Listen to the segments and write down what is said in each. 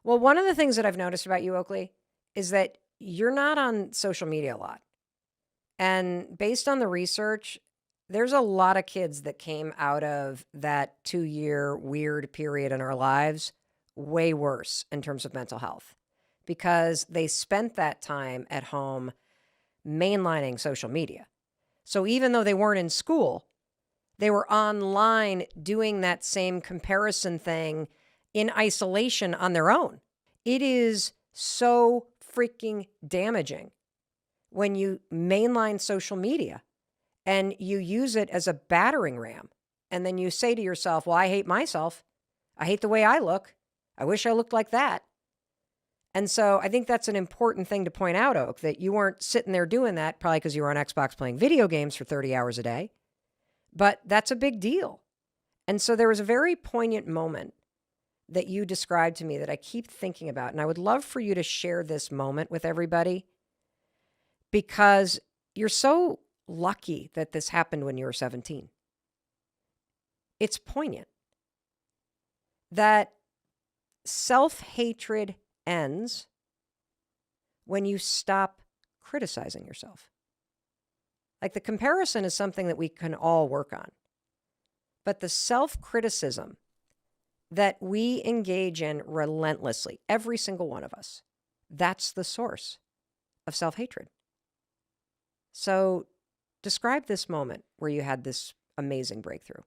Well, one of the things that I've noticed about you, Oakley, is that you're not on social media a lot. And based on the research, there's a lot of kids that came out of that 2-year weird period in our lives way worse in terms of mental health because they spent that time at home mainlining social media. So even though they weren't in school, they were online doing that same comparison thing in isolation on their own. It is so freaking damaging when you mainline social media and you use it as a battering ram. And then you say to yourself, well, I hate myself. I hate the way I look. I wish I looked like that. And so I think that's an important thing to point out, Oak, that you weren't sitting there doing that probably because you were on Xbox playing video games for 30 hours a day. But that's a big deal. And so there was a very poignant moment that you described to me that I keep thinking about. And I would love for you to share this moment with everybody because you're so lucky that this happened when you were 17. It's poignant that self-hatred ends when you stop criticizing yourself. Like the comparison is something that we can all work on. But the self-criticism that we engage in relentlessly, every single one of us, that's the source of self-hatred. So describe this moment where you had this amazing breakthrough.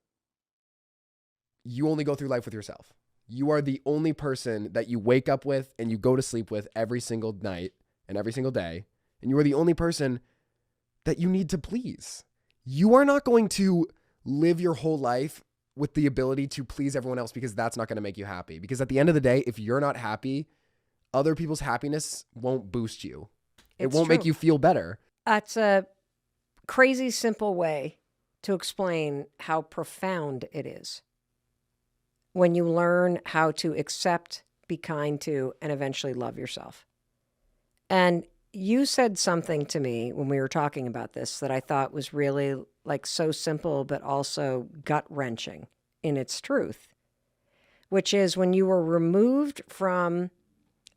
You only go through life with yourself. You are the only person that you wake up with and you go to sleep with every single night and every single day. And you are the only person that you need to please. You are not going to live your whole life with the ability to please everyone else because that's not going to make you happy. Because at the end of the day, if you're not happy, other people's happiness won't boost you. It won't make you feel better. That's a crazy simple way to explain how profound it is when you learn how to accept, be kind to, and eventually love yourself. And you said something to me when we were talking about this that I thought was really like so simple, but also gut-wrenching in its truth, which is when you were removed from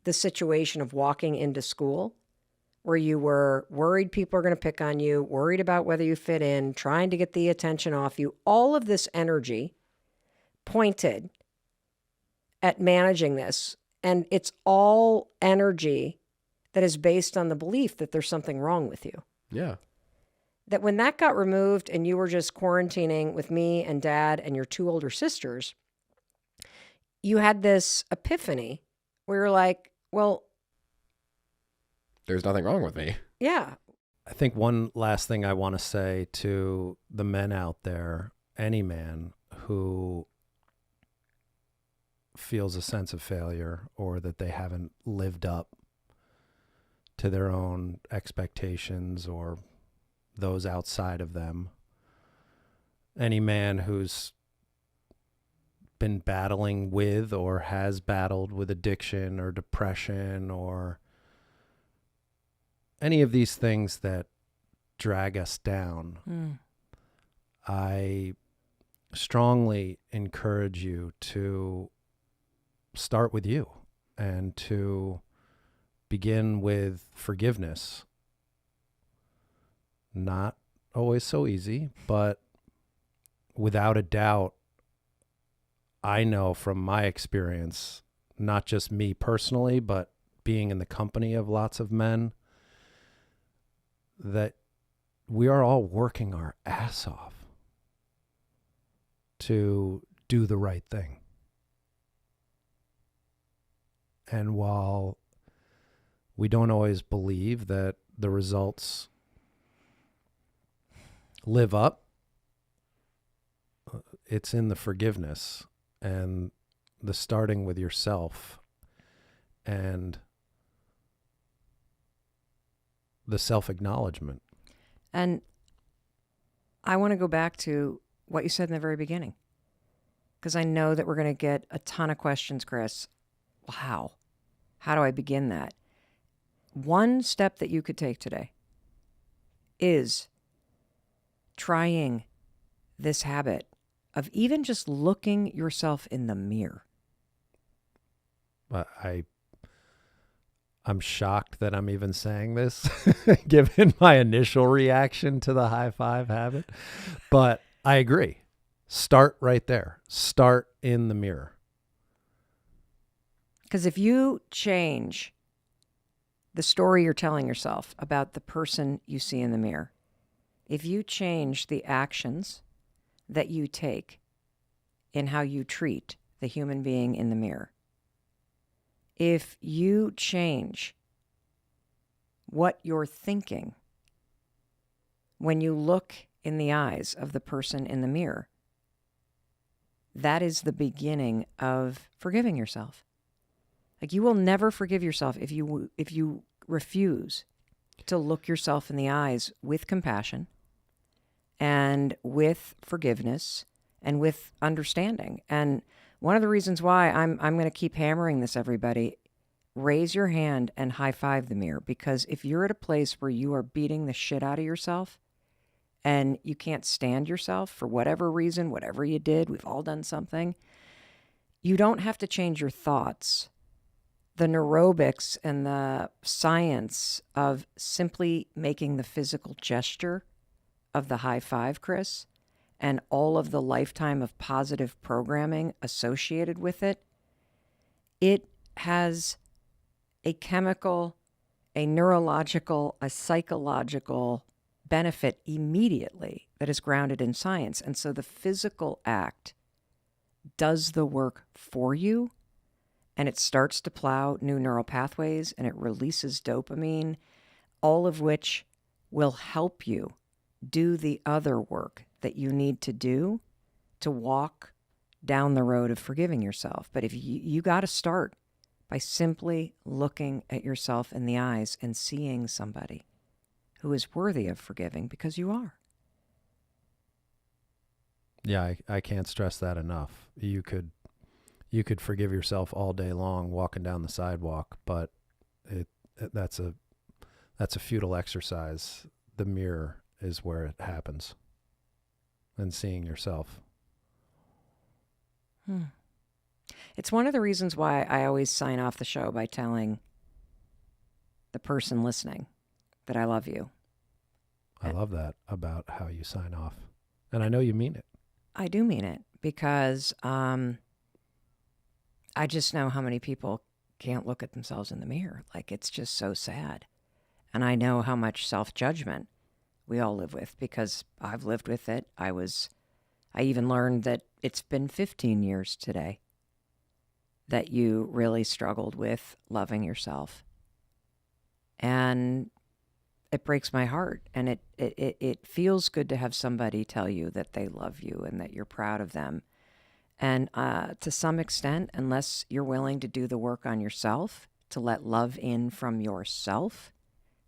the situation of walking into school, where you were worried people are going to pick on you, worried about whether you fit in, trying to get the attention off you, all of this energy pointed at managing this. And it's all energy that is based on the belief that there's something wrong with you. Yeah. That when that got removed and you were just quarantining with me and Dad and your 2 older sisters, you had this epiphany where you're like, well, there's nothing wrong with me. Yeah. I think one last thing I want to say to the men out there, any man who feels a sense of failure or that they haven't lived up to their own expectations or those outside of them, any man who's been battling with or has battled with addiction or depression or any of these things that drag us down, I strongly encourage you to start with you and to begin with forgiveness. Not always so easy, but without a doubt, I know from my experience, not just me personally, but being in the company of lots of men, that we are all working our ass off to do the right thing. And while we don't always believe that the results live up, it's in the forgiveness and the starting with yourself and the self-acknowledgement. And I want to go back to what you said in the very beginning, because I know that we're going to get a ton of questions, Chris. Wow. How do I begin that? One step that you could take today is trying this habit of even just looking yourself in the mirror. I'm shocked that I'm even saying this, given my initial reaction to the high five habit. But I agree. Start right there. Start in the mirror. Because if you change the story you're telling yourself about the person you see in the mirror, if you change the actions that you take in how you treat the human being in the mirror, if you change what you're thinking when you look in the eyes of the person in the mirror, that is the beginning of forgiving yourself. Like, you will never forgive yourself if you refuse to look yourself in the eyes with compassion and with forgiveness and with understanding. And one of the reasons why I'm going to keep hammering this, everybody, raise your hand and high five the mirror. Because if you're at a place where you are beating the shit out of yourself and you can't stand yourself for whatever reason, whatever you did, we've all done something, you don't have to change your thoughts. The neurobics and the science of simply making the physical gesture of the high five, Chris, and all of the lifetime of positive programming associated with it, it has a chemical, a neurological, a psychological benefit immediately that is grounded in science. And so the physical act does the work for you, and it starts to plow new neural pathways, and it releases dopamine, all of which will help you do the other work that you need to do to walk down the road of forgiving yourself. But if you got to start by simply looking at yourself in the eyes and seeing somebody who is worthy of forgiving, because you are. Yeah, I can't stress that enough. You could forgive yourself all day long walking down the sidewalk, but that's a futile exercise. The mirror is where it happens, and seeing yourself. It's one of the reasons why I always sign off the show by telling the person listening that I love you. I love that about how you sign off. And I know you mean it. I do mean it, because I just know how many people can't look at themselves in the mirror. Like, it's just so sad. And I know how much self-judgment we all live with, because I've lived with it. I even learned that it's been 15 years today that you really struggled with loving yourself. And it breaks my heart. And it feels good to have somebody tell you that they love you and that you're proud of them. And to some extent, unless you're willing to do the work on yourself, to let love in from yourself,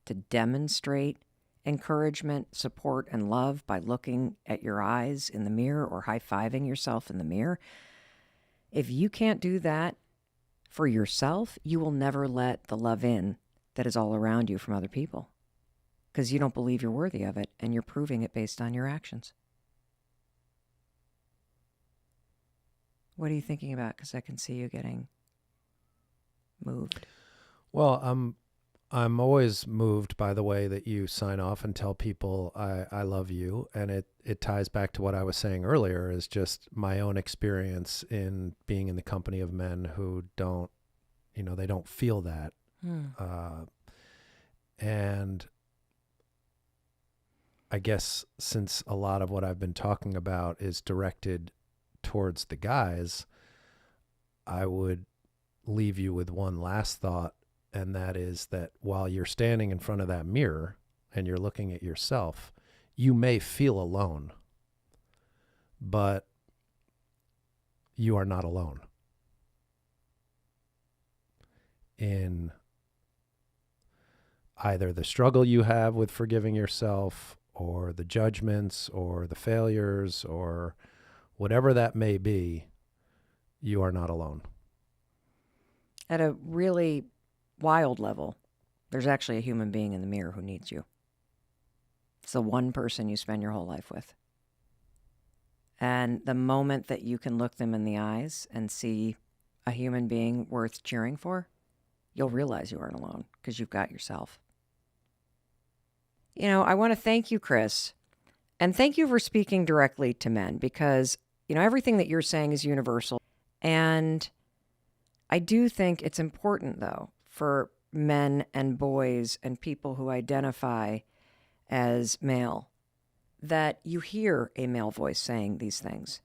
to demonstrate encouragement, support, and love by looking at your eyes in the mirror or high-fiving yourself in the mirror, if you can't do that for yourself, you will never let the love in that is all around you from other people, because you don't believe you're worthy of it, and you're proving it based on your actions. What are you thinking about? Because I can see you getting moved. Well, I'm always moved by the way that you sign off and tell people I love you. And it ties back to what I was saying earlier, is just my own experience in being in the company of men who don't, they don't feel that. And I guess since a lot of what I've been talking about is directed towards the guys, I would leave you with one last thought. And that is that while you're standing in front of that mirror and you're looking at yourself, you may feel alone, but you are not alone in either the struggle you have with forgiving yourself, or the judgments, or the failures, or whatever that may be. You are not alone. At a really wild level, there's actually a human being in the mirror who needs you. It's the one person you spend your whole life with. And the moment that you can look them in the eyes and see a human being worth cheering for, you'll realize you aren't alone because you've got yourself. I want to thank you, Chris, and thank you for speaking directly to men because, everything that you're saying is universal. And I do think it's important, though, for men and boys and people who identify as male that you hear a male voice saying these things.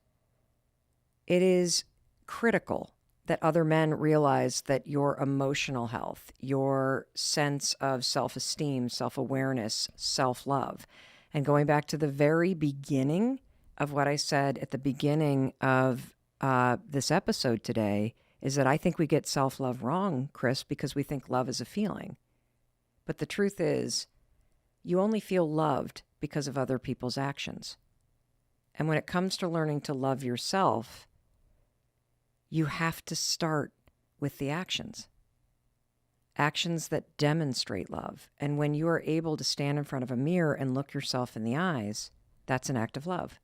It is critical that other men realize that your emotional health, your sense of self-esteem, self-awareness, self-love, and going back to the very beginning of what I said at the beginning of this episode today, is that I think we get self-love wrong, Chris, because we think love is a feeling. But the truth is, you only feel loved because of other people's actions. And when it comes to learning to love yourself, you have to start with the actions. Actions that demonstrate love. And when you are able to stand in front of a mirror and look yourself in the eyes, that's an act of love.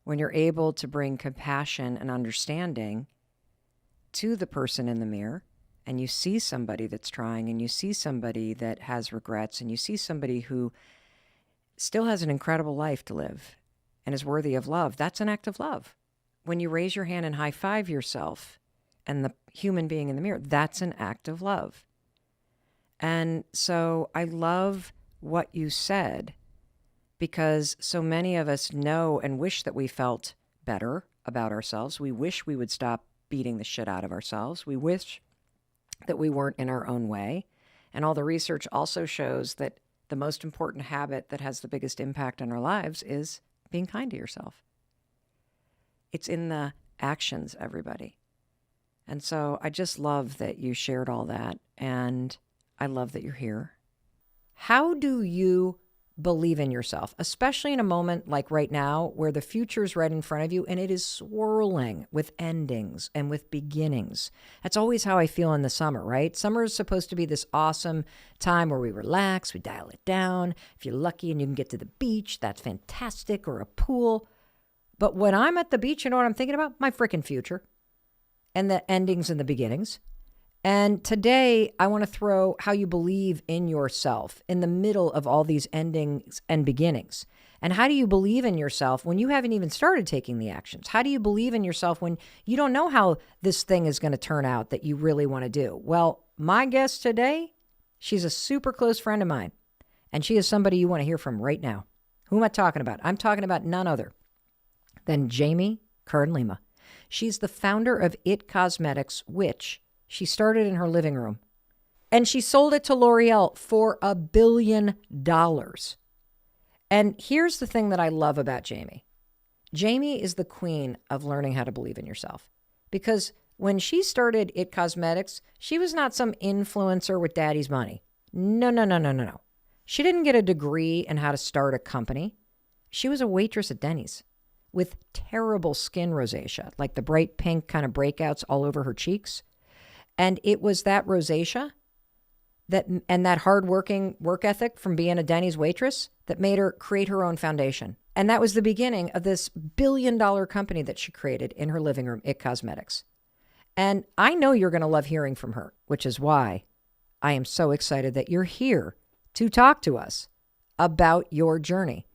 When you're able to bring compassion and understanding to the person in the mirror, and you see somebody that's trying, and you see somebody that has regrets, and you see somebody who still has an incredible life to live and is worthy of love, that's an act of love. When you raise your hand and high five yourself and the human being in the mirror, that's an act of love. And so I love what you said, because so many of us know and wish that we felt better about ourselves. We wish we would stop beating the shit out of ourselves. We wish that we weren't in our own way. And all the research also shows that the most important habit that has the biggest impact on our lives is being kind to yourself. It's in the actions, everybody. And so I just love that you shared all that. And I love that you're here. How do you believe in yourself, especially in a moment like right now where the future is right in front of you and it is swirling with endings and with beginnings? That's always how I feel in the summer, right? Summer is supposed to be this awesome time where we relax, we dial it down. If you're lucky and you can get to the beach, that's fantastic, or a pool. But when I'm at the beach, you know what I'm thinking about? My freaking future and the endings and the beginnings. And today, I want to throw how you believe in yourself in the middle of all these endings and beginnings. And how do you believe in yourself when you haven't even started taking the actions? How do you believe in yourself when you don't know how this thing is going to turn out that you really want to do? Well, my guest today, she's a super close friend of mine. And she is somebody you want to hear from right now. Who am I talking about? I'm talking about none other than Jamie Kern-Lima. She's the founder of It Cosmetics, which she started in her living room. And she sold it to L'Oreal for $1 billion. And here's the thing that I love about Jamie. Jamie is the queen of learning how to believe in yourself. Because when she started It Cosmetics, she was not some influencer with daddy's money. No. She didn't get a degree in how to start a company. She was a waitress at Denny's with terrible skin rosacea, like the bright pink kind of breakouts all over her cheeks. And it was that rosacea and that hardworking work ethic from being a Denny's waitress that made her create her own foundation. And that was the beginning of this $1 billion company that she created in her living room, It Cosmetics. And I know you're going to love hearing from her, which is why I am so excited that you're here to talk to us about your journey.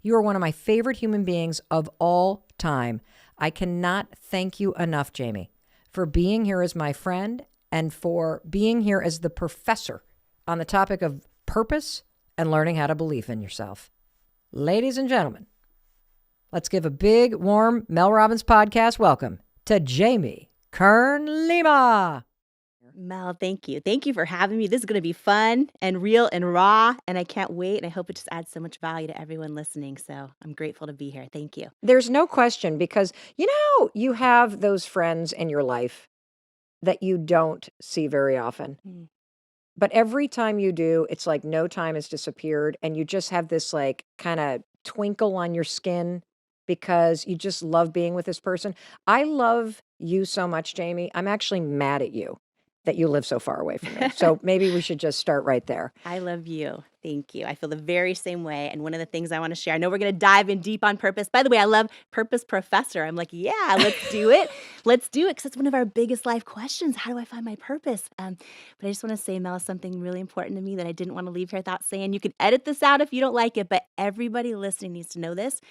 You are one of my favorite human beings of all time. I cannot thank you enough, Jamie, for being here as my friend and for being here as the professor on the topic of purpose and learning how to believe in yourself. Ladies and gentlemen, let's give a big, warm Mel Robbins podcast welcome to Jamie Kern-Lima. Mel, thank you. Thank you for having me. This is going to be fun and real and raw, and I can't wait. And I hope it just adds so much value to everyone listening. So I'm grateful to be here. Thank you. There's no question, because you have those friends in your life that you don't see very often. Mm. But every time you do, it's like no time has disappeared and you just have this like kind of twinkle on your skin because you just love being with this person. I love you so much, Jamie. I'm actually mad at you that you live so far away from me. So maybe we should just start right there. I love you. Thank you. I feel the very same way. And one of the things I want to share, I know we're going to dive in deep on purpose. By the way, I love Purpose Professor. I'm like, yeah, let's do it. Let's do it because it's one of our biggest life questions. How do I find my purpose? But I just want to say, Mel, something really important to me that I didn't want to leave here without saying. You can edit this out if you don't like it, but everybody listening needs to know this.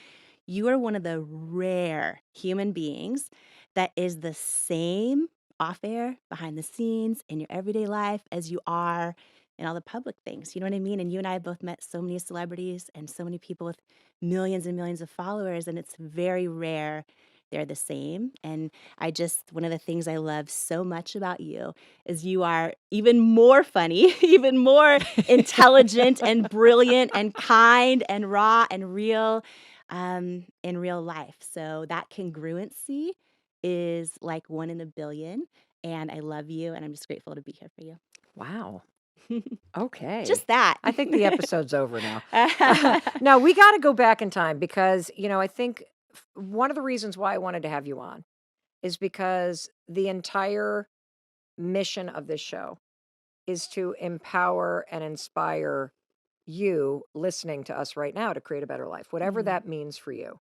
You are one of the rare human beings that is the same off air, behind the scenes, in your everyday life as you are in all the public things. You know what I mean? And you and I have both met so many celebrities and so many people with millions and millions of followers, and it's very rare they're the same. And one of the things I love so much about you is you are even more funny, even more intelligent and brilliant and kind and raw and real in real life. So that congruency is like 1 in a billion. And I love you. And I'm just grateful to be here for you. Wow. Okay. Just that. I think the episode's over now. No, we got to go back in time because, I think one of the reasons why I wanted to have you on is because the entire mission of this show is to empower and inspire you listening to us right now to create a better life, whatever Mhm. that means for you,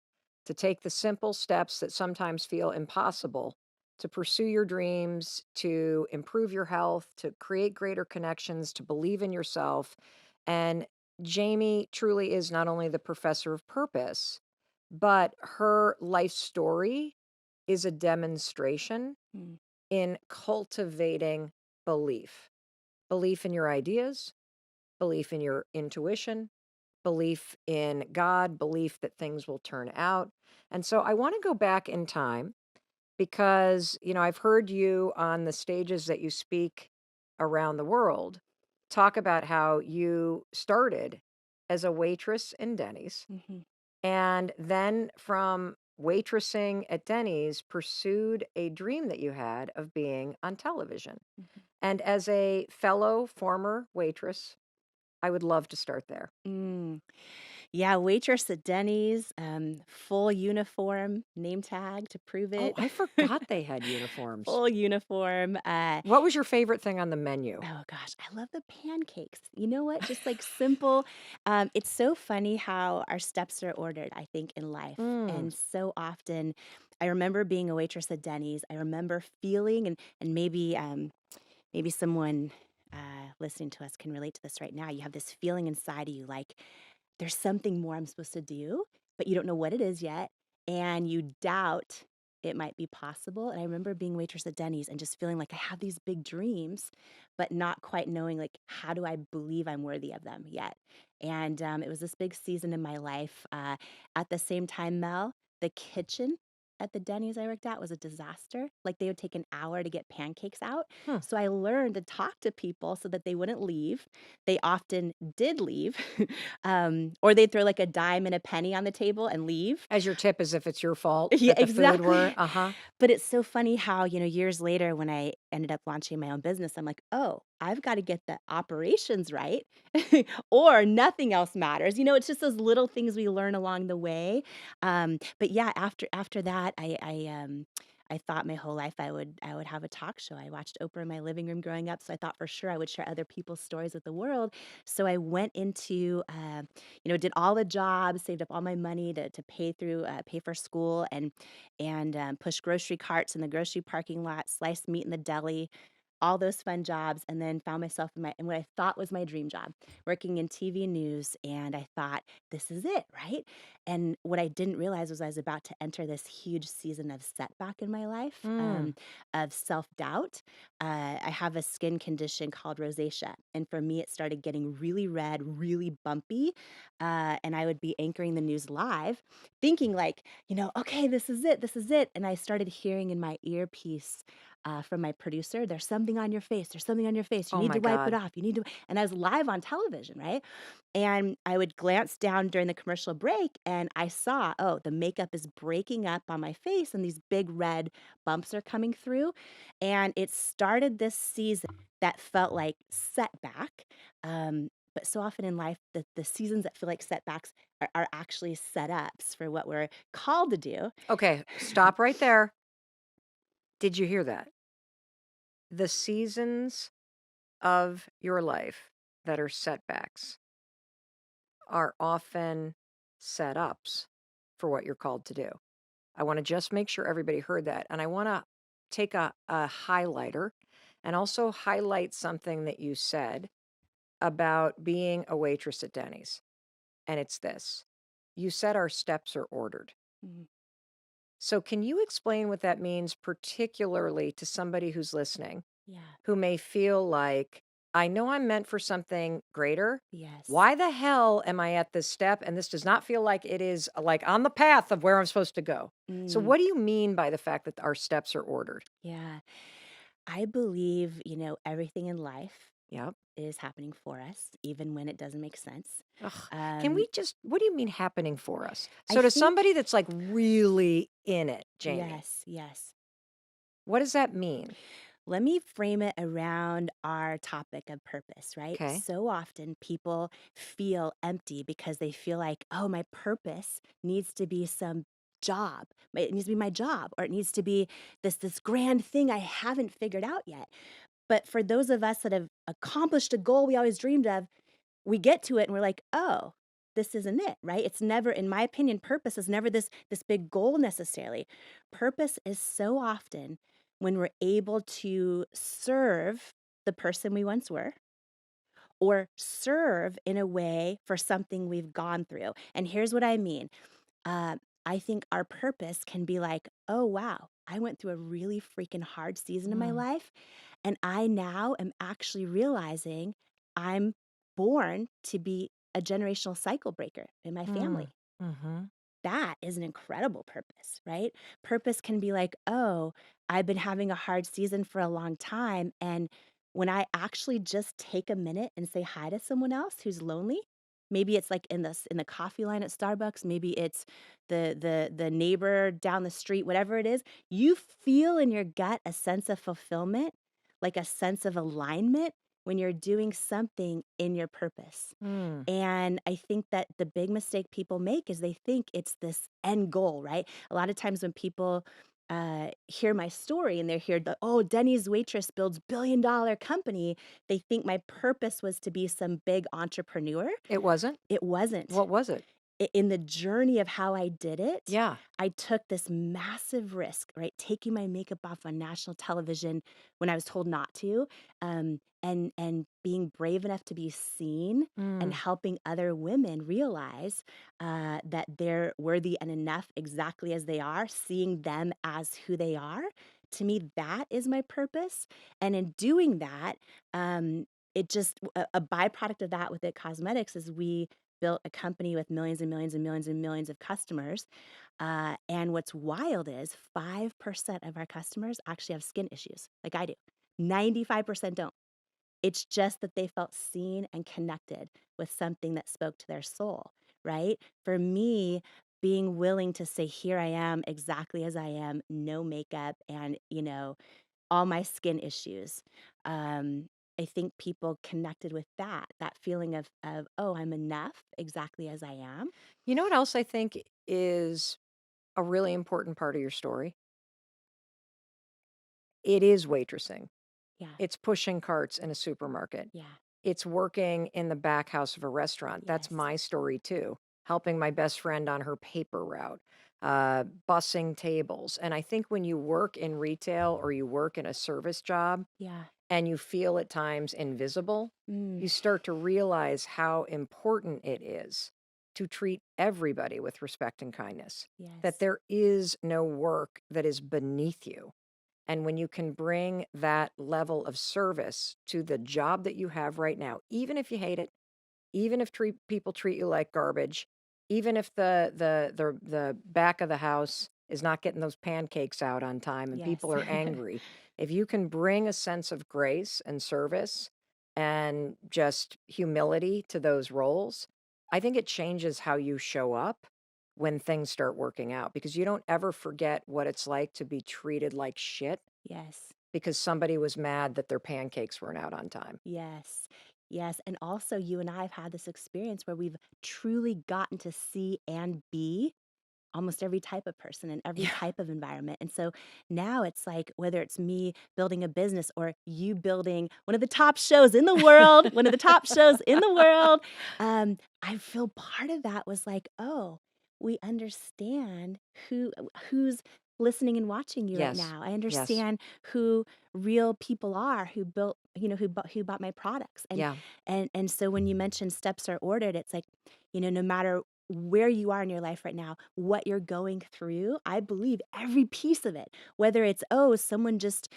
to take the simple steps that sometimes feel impossible to pursue your dreams, to improve your health, to create greater connections, to believe in yourself. And Jamie truly is not only the professor of purpose, but her life story is a demonstration Mm. in cultivating belief, belief in your ideas, belief in your intuition, belief in God, belief that things will turn out. And so I want to go back in time because, I've heard you on the stages that you speak around the world talk about how you started as a waitress in Denny's Mhm. and then from waitressing at Denny's pursued a dream that you had of being on television. Mhm. And as a fellow former waitress, I would love to start there. Mm. Yeah, waitress at Denny's, full uniform, name tag to prove Oh, it. I forgot they had uniforms. Full uniform. What was your favorite thing on the menu? Oh gosh, I love the pancakes. You know what? Just like simple. It's so funny how our steps are ordered, I think, in life. Mm. And so often, I remember being a waitress at Denny's. I remember feeling, and maybe someone listening to us can relate to this right now. You have this feeling inside of you like there's something more I'm supposed to do, but you don't know what it is yet. And you doubt it might be possible. And I remember being waitress at Denny's and just feeling like I have these big dreams, but not quite knowing like how do I believe I'm worthy of them yet. And it was this big season in my life. At the same time, Mel, the kitchen at the Denny's I worked at was a disaster. Like they would take an hour to get pancakes out. Hmm. So I learned to talk to people so that they wouldn't leave. They often did leave. Or they'd throw like a dime and a penny on the table and leave. As your tip as if it's your fault Yeah, that the food were, exactly. uh-huh. But it's so funny how, years later when I ended up launching my own business, I'm like, oh, I've got to get the operations right or nothing else matters. It's just those little things we learn along the way. But yeah, after that, I thought my whole life I would have a talk show. I watched Oprah in my living room growing up, so I thought for sure I would share other people's stories with the world. So I went into, did all the jobs, saved up all my money to pay for school, and push grocery carts in the grocery parking lot, sliced meat in the deli, all those fun jobs, and then found myself in what I thought was my dream job, working in TV news. And I thought, this is it, right? And what I didn't realize was I was about to enter this huge season of setback in my life, Mm. of self doubt. I have a skin condition called rosacea, and for me, it started getting really red, really bumpy, and I would be anchoring the news live, thinking like, okay, this is it. And I started hearing in my earpiece from my producer, there's something on your face. There's something on your face. You Oh need my to wipe it God. off. You need to. And I was live on television, right? And I would glance down during the commercial break and I saw, oh, the makeup is breaking up on my face and these big red bumps are coming through. And it started this season that felt like setback. But so often in life, the seasons that feel like setbacks are actually setups for what we're called to do. Okay, stop right there. Did you hear that? the seasons of your life that are setbacks are often setups for what you're called to do. I want to just make sure everybody heard that. And I want to take a highlighter and also highlight something that you said about being a waitress at Denny's. And it's this: you said our steps are ordered. Mhm. So, can you explain what that means, particularly to somebody who's listening Yeah. who may feel like, I know I'm meant for something greater. Yes. Why the hell am I at this step? And this does not feel like it is like on the path of where I'm supposed to go. So, Mm, what do you mean by the fact that our steps are ordered? yeah. I believe, everything in life Yep. is happening for us, even when it doesn't make sense. Ugh. Can Um, we just, what do you mean happening for us? I So, to think, somebody that's like really in it, Jamie, yes, yes. what does that mean? Let me frame it around our topic of purpose, right? Okay. So often people feel empty because they feel like, oh, my purpose needs to be some job. It needs to be my job, or it needs to be this grand thing I haven't figured out yet. But for those of us that have accomplished a goal we always dreamed of, we get to it and we're like, oh, this isn't it, right? It's never, in my opinion, purpose is never this big goal necessarily. Purpose is so often when we're able to serve the person we once were, or serve in a way for something we've gone through. And here's what I mean. uh, I think our purpose can be like, oh, wow, I went through a really freaking hard season in my Mm, life. And I now am actually realizing I'm born to be a generational cycle breaker in my mm, family. mm-hmm. That is an incredible purpose, right? Purpose can be like, oh, I've been having a hard season for a long time. And when I actually just take a minute and say hi to someone else who's lonely, maybe it's like in the coffee line at Starbucks, maybe it's the neighbor down the street, whatever it is, you feel in your gut a sense of fulfillment, like a sense of alignment when you're doing something in your purpose. Mm. And I think that the big mistake people make is they think it's this end goal, right? A lot of times when people hear my story and they hear the, oh, Denny's waitress builds $1 billion company, they think my purpose was to be some big entrepreneur. It wasn't? It wasn't. What was it? In the journey of how I did it, Yeah. I took this massive risk, right? Taking my makeup off on national television when I was told not to, and being brave enough to be seen, and Mm. helping other women realize that they're worthy and enough exactly as they are, seeing them as who they are. To me, that is my purpose. And in doing that, it just a byproduct of that with It Cosmetics is we built a company with millions and millions and millions and millions of customers. And what's wild is 5% of our customers actually have skin issues, like I do. 95% don't. It's just that they felt seen and connected with something that spoke to their soul, right? For me, being willing to say, here I am exactly as I am, no makeup, and, all my skin issues. Um, I think people connected with that feeling of, oh, I'm enough exactly as I am. You know what else I think is a really important part of your story? It is waitressing. Yeah. It's pushing carts in a supermarket. Yeah. It's working in the back house of a restaurant. That's Yes. my story too. Helping my best friend on her paper route, bussing tables. And I think when you work in retail or you work in a service job Yeah. and you feel at times invisible, Mm. you start to realize how important it is to treat everybody with respect and kindness, that Yes. there is no work that is beneath you. And when you can bring that level of service to the job that you have right now, even if you hate it, even if people treat you like garbage, even if the back of the house is not getting those pancakes out on time and Yes. people are angry, if you can bring a sense of grace and service and just humility to those roles, I think it changes how you show up when things start working out, because you don't ever forget what it's like to be treated like shit Yes. because somebody was mad that their pancakes weren't out on time. Yes. Yes. And also, you and I have had this experience where we've truly gotten to see and be almost every type of person and every Yeah. type of environment. And so now it's like, whether it's me building a business or you building one of the top shows in the world, one of the top shows in the world, I feel part of that was like, oh, we understand who's listening and watching you right Yes. now. I Yes. understand who real people are who built, who bought my products. Yeah. And so when you mention steps are ordered, it's like, no matter where you are in your life right now, what you're going through, I believe every piece of it, whether it's, oh, someone just,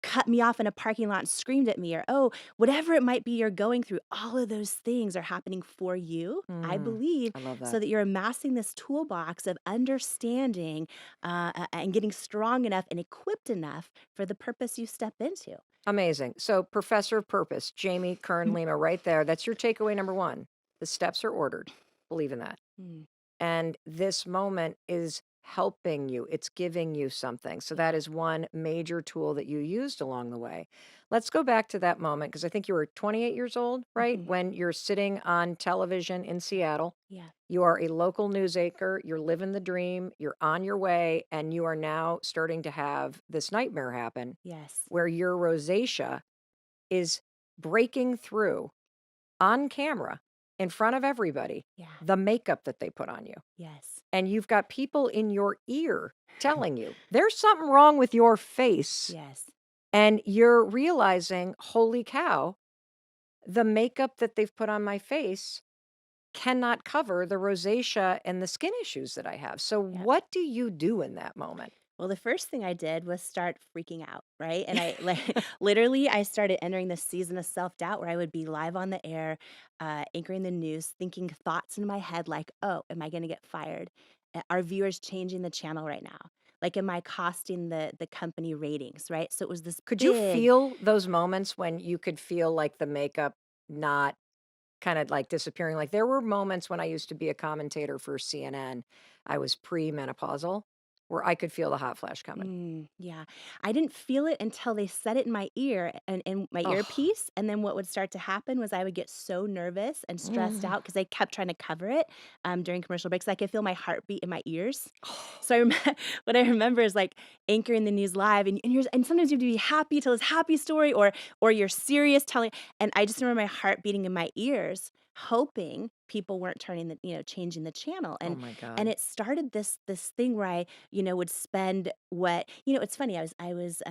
cut me off in a parking lot and screamed at me, or, oh, whatever it might be you're going through, all of those things are happening for you, I Mm, believe, I love so that. that you're amassing this toolbox of understanding and getting strong enough and equipped enough for the purpose you step into. Amazing. So, Professor of Purpose, Jamie Kern Lima, right there. That's your takeaway number one. The steps are ordered. Believe in that. Mm, And this moment is helping you, it's giving you something. So, that yeah. is one major tool that you used along the way. Let's go back to that moment because I think you were 28 years old, right? Hmm. When you're sitting on television in Seattle. Yeah. You are a local news anchor, you're living the dream, you're on your way, and you are now starting to have this nightmare happen Yes. where your rosacea is breaking through on camera in front of everybody Yeah. the makeup that they put on you. Yes. And you've got people in your ear telling you there's something wrong with your face. Yes. And you're realizing, holy cow, the makeup that they've put on my face cannot cover the rosacea and the skin issues that I have. So, Yeah. what do you do in that moment? Well, the first thing I did was start freaking out, right? And I like literally I started entering this season of self-doubt where I would be live on the air, anchoring the news, thinking thoughts in my head like, "Oh, am I going to get fired? Are viewers changing the channel right now? Like, am I costing the company ratings?" Right? So it was this Could you big. feel those moments when you could feel like the makeup not kind of like disappearing? Like there were moments when I used to be a commentator for CNN. I was pre-menopausal where I could feel the hot flash coming. Yeah. I didn't feel it until they said it in my ear and in my Oh. earpiece. And then what would start to happen was I would get so nervous and stressed Mm. out because I kept trying to cover it during commercial breaks. I could feel my heartbeat in my ears. Oh. So what I remember is like anchoring the news live, and sometimes you have to be happy, tell this happy story, or you're serious telling. And I just remember my heart beating in my ears, hoping people weren't changing the channel. Oh And my and God. it started this thing where I would spend what, it's funny. I was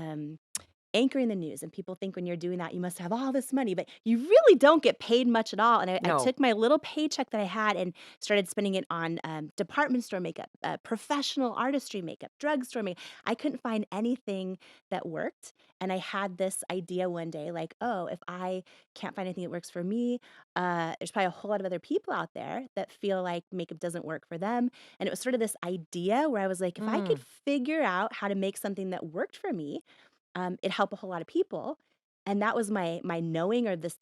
anchoring the news, and people think when you're doing that, you must have all this money, but you really don't get paid much at all. And I No. took my little paycheck that I had and started spending it on department store makeup, professional artistry makeup, drugstore makeup. I couldn't find anything that worked. And I had this idea one day, like, oh, if I can't find anything that works for me, there's probably a whole lot of other people out there that feel like makeup doesn't work for them. And it was sort of this idea where I was like, if I could Mm. figure out how to make something that worked for me, it helped a whole lot of people. And that was my knowing, or this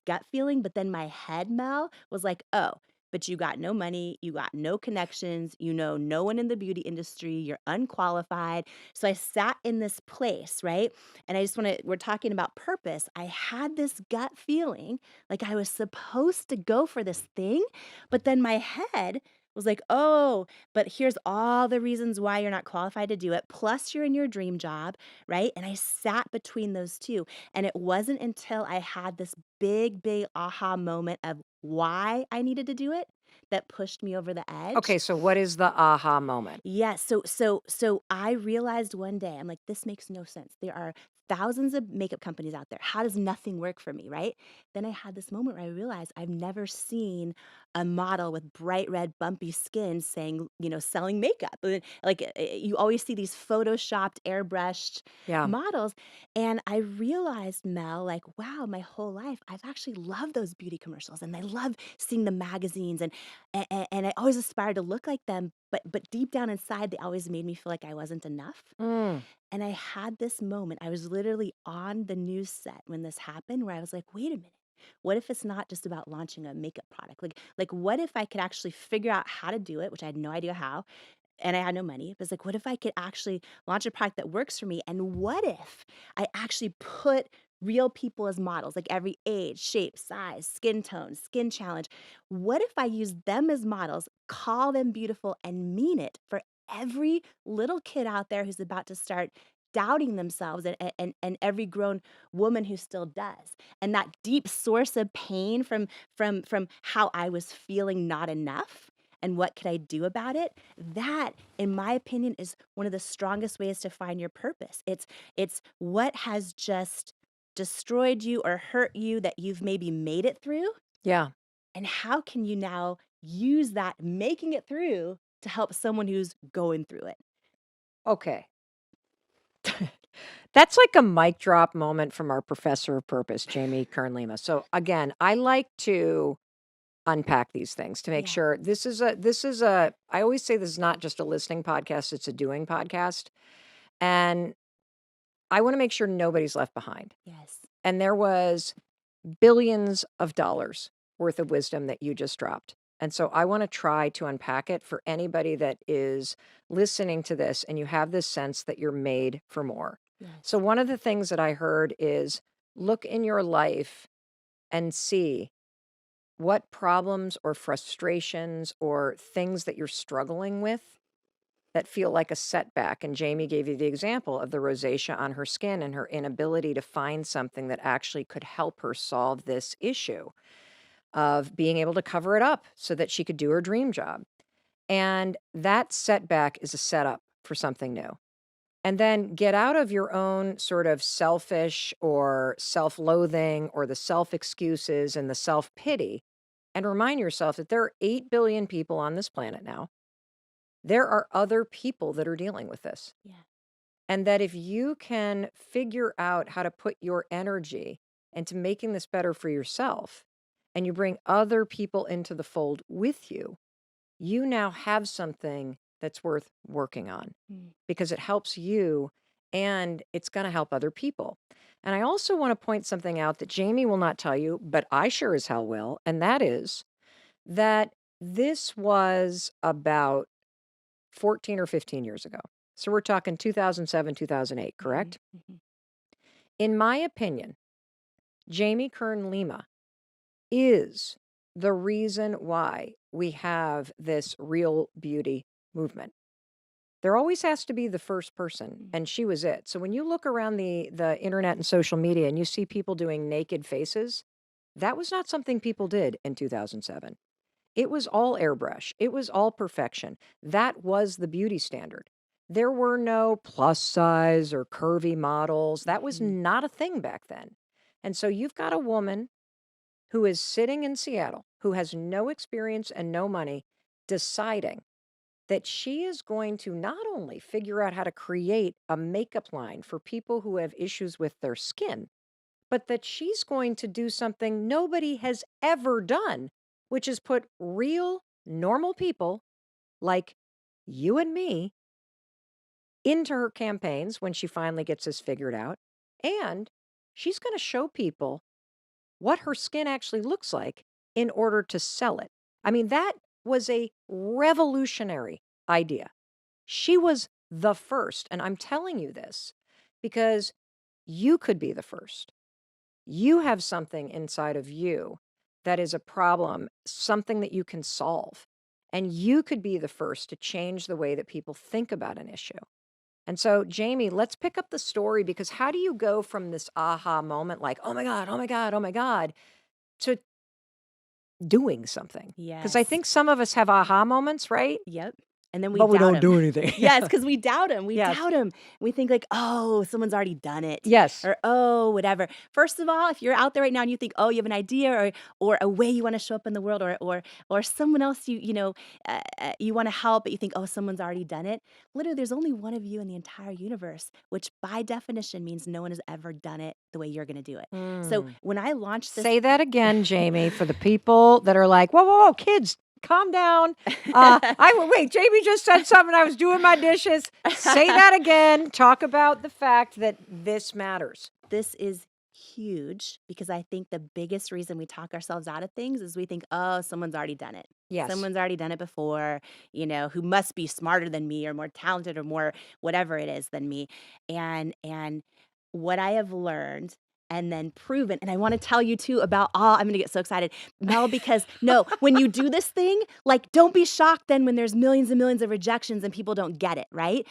gut feeling. But then my head, Mel, was like, oh, but you got no money, you got no connections, no one in the beauty industry, you're unqualified. So I sat in this place, right? And I just want to, we're talking about purpose. I had this gut feeling like I was supposed to go for this thing, but then my head was like, oh, but here's all the reasons why you're not qualified to do it. Plus, you're in your dream job, right? And I sat between those two. And it wasn't until I had this big aha moment of why I needed to do it that pushed me over the edge. Okay, so what is the aha moment? Yeah, so I realized one day, I'm like, this makes no sense. There are thousands of makeup companies out there. How does nothing work for me, right? Then I had this moment where I realized I've never seen a model with bright red bumpy skin saying, selling makeup. Like you always see these photoshopped, airbrushed Yeah. models. And I realized, Mel, like, wow, my whole life I've actually loved those beauty commercials, and I love seeing the magazines, and I always aspired to look like them, but deep down inside, they always made me feel like I wasn't enough. Mm. And I had this moment. I was literally on the news set when this happened, where I was like, wait a minute. What if it's not just about launching a makeup product? Like what if I could actually figure out how to do it, which I had no idea how, and I had no money. It was like, what if I could actually launch a product that works for me? And what if I actually put real people as models, like every age, shape, size, skin tone, skin challenge. What if I use them as models, call them beautiful, and mean it for every little kid out there who's about to start doubting themselves, and every grown woman who still does, and that deep source of pain from how I was feeling not enough and what could I do about it? That, in my opinion, is one of the strongest ways to find your purpose. It's what has just destroyed you or hurt you that you've maybe made it through, Yeah. and how can you now use that making it through to help someone who's going through it? Okay. That's like a mic drop moment from our professor of purpose, Jamie Kern-Lima. So again, I like to unpack these things to make Yeah. sure this is a I always say this is not just a listening podcast, it's a doing podcast. And I want to make sure nobody's left behind. Yes. And there was billions of dollars worth of wisdom that you just dropped. And so I want to try to unpack it for anybody that is listening to this and you have this sense that you're made for more. Yes. So one of the things that I heard is look in your life and see what problems or frustrations or things that you're struggling with that feel like a setback. And Jamie gave you the example of the rosacea on her skin and her inability to find something that actually could help her solve this issue of being able to cover it up so that she could do her dream job. And that setback is a setup for something new. And then get out of your own sort of selfish or self-loathing or the self-excuses and the self-pity and remind yourself that there are 8 billion people on this planet now. There are other people that are dealing with this. Yeah. And that if you can figure out how to put your energy into making this better for yourself and you bring other people into the fold with you, you now have something that's worth working on because it helps you and it's going to help other people. And I also want to point something out that Jamie will not tell you, but I sure as hell will. And that is that this was about 14 or 15 years ago. So we're talking 2007, 2008, correct? Mhm. In my opinion, Jamie Kern-Lima is the reason why we have this real beauty movement. There always has to be the first person, and she was it. So when you look around the internet and social media and you see people doing naked faces, that was not something people did in 2007. It was all airbrush. It was all perfection. That was the beauty standard. There were no plus size or curvy models. That was Mhm. not a thing back then. And so you've got a woman who is sitting in Seattle, who has no experience and no money, deciding that she is going to not only figure out how to create a makeup line for people who have issues with their skin, but that she's going to do something nobody has ever done, which is put real, normal people like you and me into her campaigns when she finally gets this figured out. And she's going to show people what her skin actually looks like in order to sell it. I mean, that was a revolutionary idea. She was the first. And I'm telling you this because you could be the first. You have something inside of you that is a problem, something that you can solve. And you could be the first to change the way that people think about an issue. And so, Jamie, let's pick up the story because how do you go from this aha moment, like, oh my God, oh my God, oh my God, to doing something? Because I Yes. think some of us have aha moments, right? Yep. And then we But we doubt don't him. do anything. Yes, because we doubt him. We Yes. doubt him. We think like, oh, someone's already done it. Yes. Or oh, whatever. First of all, if you're out there right now and you think, oh, you have an idea or a way you want to show up in the world or someone else you want to help, but you think, oh, someone's already done it. Literally, there's only one of you in the entire universe, which by definition means no one has ever done it the way you're going to do it. So Mm. when I launched this, Say that again, Jamie, for the people that are like, whoa, whoa, whoa, kids, calm down. Wait, Jamie just said something. I was doing my dishes. Say that again. Talk about the fact that this matters. this is huge because I think the biggest reason we talk ourselves out of things is we think, oh, someone's already done it. Yes. Someone's already done it before, who must be smarter than me or more talented or more whatever it is than me. And what I have learned and then proven. And I want to tell you too about I'm going to get so excited, Mel, because no, when you do this thing, like, don't be shocked then when there's millions and millions of rejections and people don't get it, right?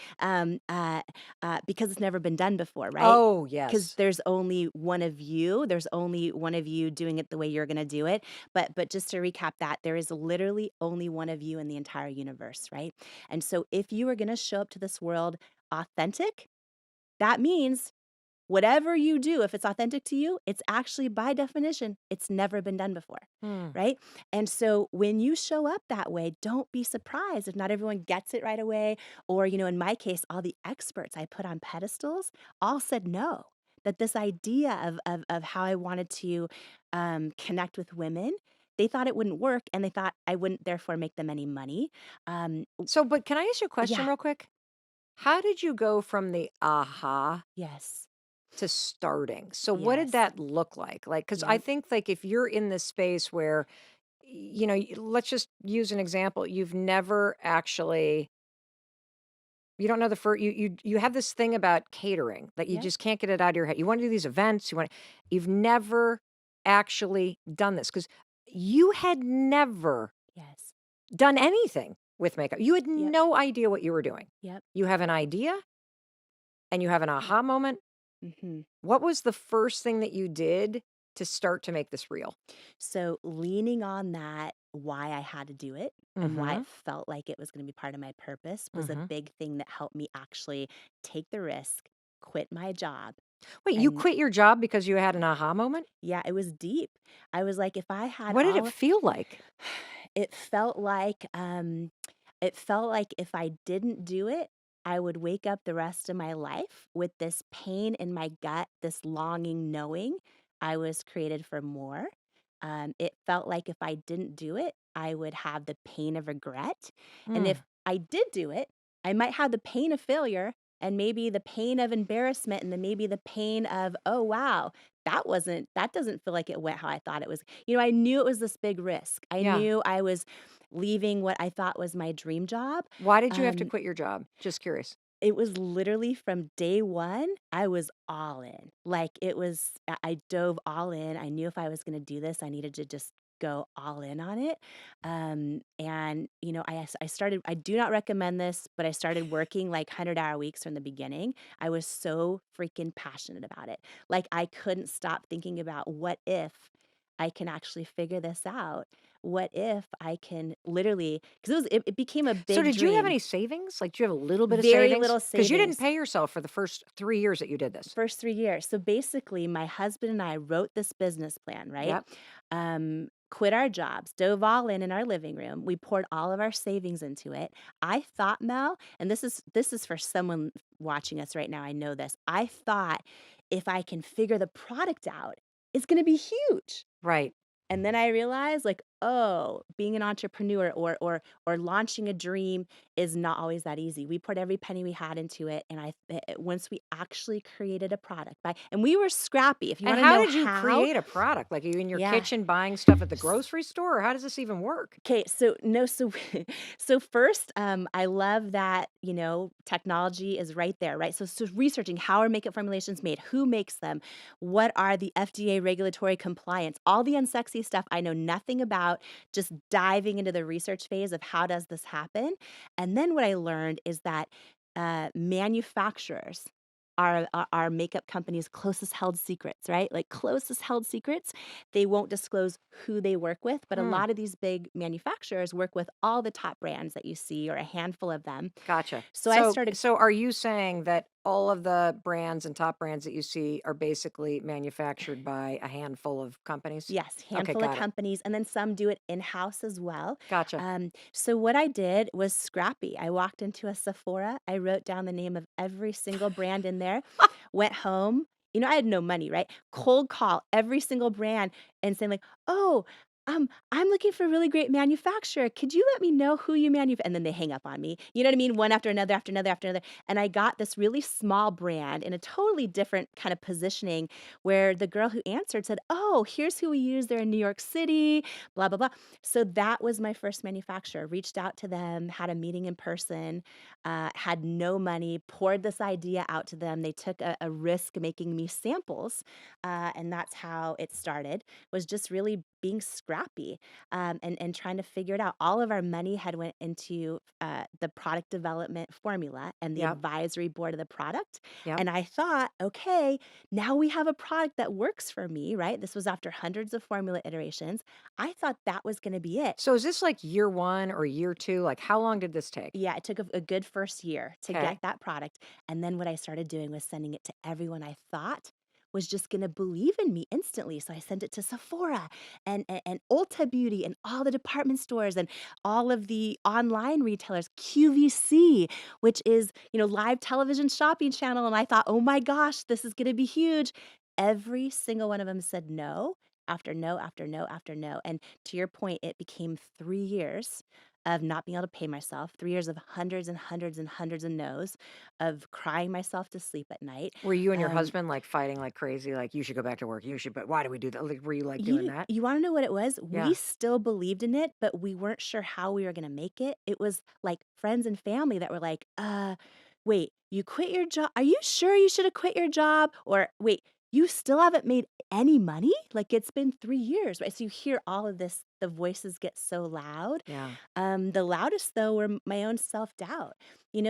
Because it's never been done before, right? Oh, Because yes. there's only one of you. There's only one of you doing it the way you're going to do it. But just to recap that, there is literally only one of you in the entire universe, right? And so if you are going to show up to this world authentic, that means whatever you do, if it's authentic to you, it's actually by definition, it's never been done before, Hmm. right? And so when you show up that way, don't be surprised if not everyone gets it right away. Or, in my case, all the experts I put on pedestals all said no. That this idea of how I wanted to connect with women, they thought it wouldn't work and they thought I wouldn't therefore make them any money. Um, So, but can I ask you a question yeah, real quick? How did you go from the aha yes, to starting? So what did yes, that look like? Like, because I yep, think like if you're in this space where, let's just use an example. You've never actually, you don't know the first, you have this thing about catering that you yep, just can't get it out of your head. You want to do these events. You've never actually done this because you had never yes, done anything with makeup. You had yep, no idea what you were doing. yep. You have an idea and you have an aha moment. Hmm. What was the first thing that you did to start to make this real? So leaning on that, why I had to do it and why Mhm. it felt like it was going to be part of my purpose was a Mhm. big thing that helped me actually take the risk, quit my job. Wait, you And quit your job because you had an aha moment? yeah, it was deep. I was like, if I had What did it all, feel like? it felt like, if I didn't do it, I would wake up the rest of my life with this pain in my gut, this longing, knowing I was created for more. It felt like if I didn't do it, I would have the pain of regret. And Mm. if I did do it, I might have the pain of failure and maybe the pain of embarrassment and then maybe the pain of, oh, wow, that doesn't feel like it went how I thought it was. I knew it was this big risk. I Yeah. knew I was leaving what I thought was my dream job. Why did you have to Um, quit your job? Just curious. it was literally from day one, I was all in. Like I dove all in. I knew if I was going to do this, I needed to just go all in on it. And I started, I do not recommend this, but I started working like 100-hour weeks from the beginning. I was so freaking passionate about it. Like I couldn't stop thinking about what if I can actually figure this out? What if I can literally, because it became a So big did you have dream. any savings? Like, do you have a little bit of Very savings? little Because you didn't savings. pay yourself for the first 3 years that you did this. First 3 years. So basically, my husband and I wrote this business plan, right? Yep. Quit our jobs, dove all in our living room. We poured all of our savings into it. I thought, Mel, and this is for someone watching us right now. I know this. I thought if I can figure the product out, it's going to be huge. Right. And then I realized like, oh, being an entrepreneur or launching a dream is not always that easy. We put every penny we had into it and once we actually created a product and we were scrappy. If you And want to how know did you how, create a product? Like, are you in your yeah. kitchen buying stuff at the grocery store, or how does this even work? Okay, so no, so so first, I love that technology is right there, right? So researching how are makeup formulations made, who makes them, what are the FDA regulatory compliance, all the unsexy stuff I know nothing about. Just diving into the research phase of how does this happen, and then what I learned is that manufacturers are makeup companies' closest held secrets, right? Like closest held secrets. They won't disclose who they work with, but a Hmm. lot of these big manufacturers work with all the top brands that you see or a handful of them. Gotcha. So I So started, so are you saying that all of the brands and top brands that you see are basically manufactured by a handful of companies? yes, Okay, handful of got it. companies, and then some do it in-house as well. Gotcha. So what I did was scrappy. I walked into a Sephora. I wrote down the name of every single brand in there, went home. I had no money, right? Cold call every single brand and saying like, "Oh, I'm looking for a really great manufacturer. Could you let me know who you manufacture? And then they hang up on me. You know what I mean? One after another, after another, after another. And I got this really small brand in a totally different kind of positioning where the girl who answered said, "Oh, here's who we use. They're in New York City, blah, blah, blah." So that was my first manufacturer. Reached out to them, had a meeting in person, had no money, poured this idea out to them. They took a risk making me samples. And that's how it started, was just really being scrappy, and trying to figure it out. All of our money had went into the product development formula and the Yep. advisory board of the product. Yep. And I thought, okay, now we have a product that works for me, right? This was after hundreds of formula iterations. I thought that was going to be it. So is this like year 1 or year 2? Like, how long did this take? Yeah, it took a good first year to Okay. get that product. And then what I started doing was sending it to everyone I thought was just going to believe in me instantly. So I sent it to Sephora and Ulta Beauty and all the department stores and all of the online retailers, QVC, which is, live television shopping channel. And I thought, oh my gosh, this is going to be huge. Every single one of them said no after no after no after no. And to your point, it became 3 years of not being able to pay myself, 3 years of hundreds and hundreds and hundreds of no's, of crying myself to sleep at night. Were you and your Um, husband like fighting like crazy? Like, you should go back to work. You should, but why do we do that? Like, were you like doing you that? you want to know what it was? Yeah. We still believed in it, but we weren't sure how we were going to make it. It was like friends and family that were like, wait, you quit your job? Are you sure you should have quit your job? Or wait, you still haven't made any money? Like it's been 3 years, right? So you hear all of this, the voices get so loud. Yeah. The loudest, though, were my own self doubt.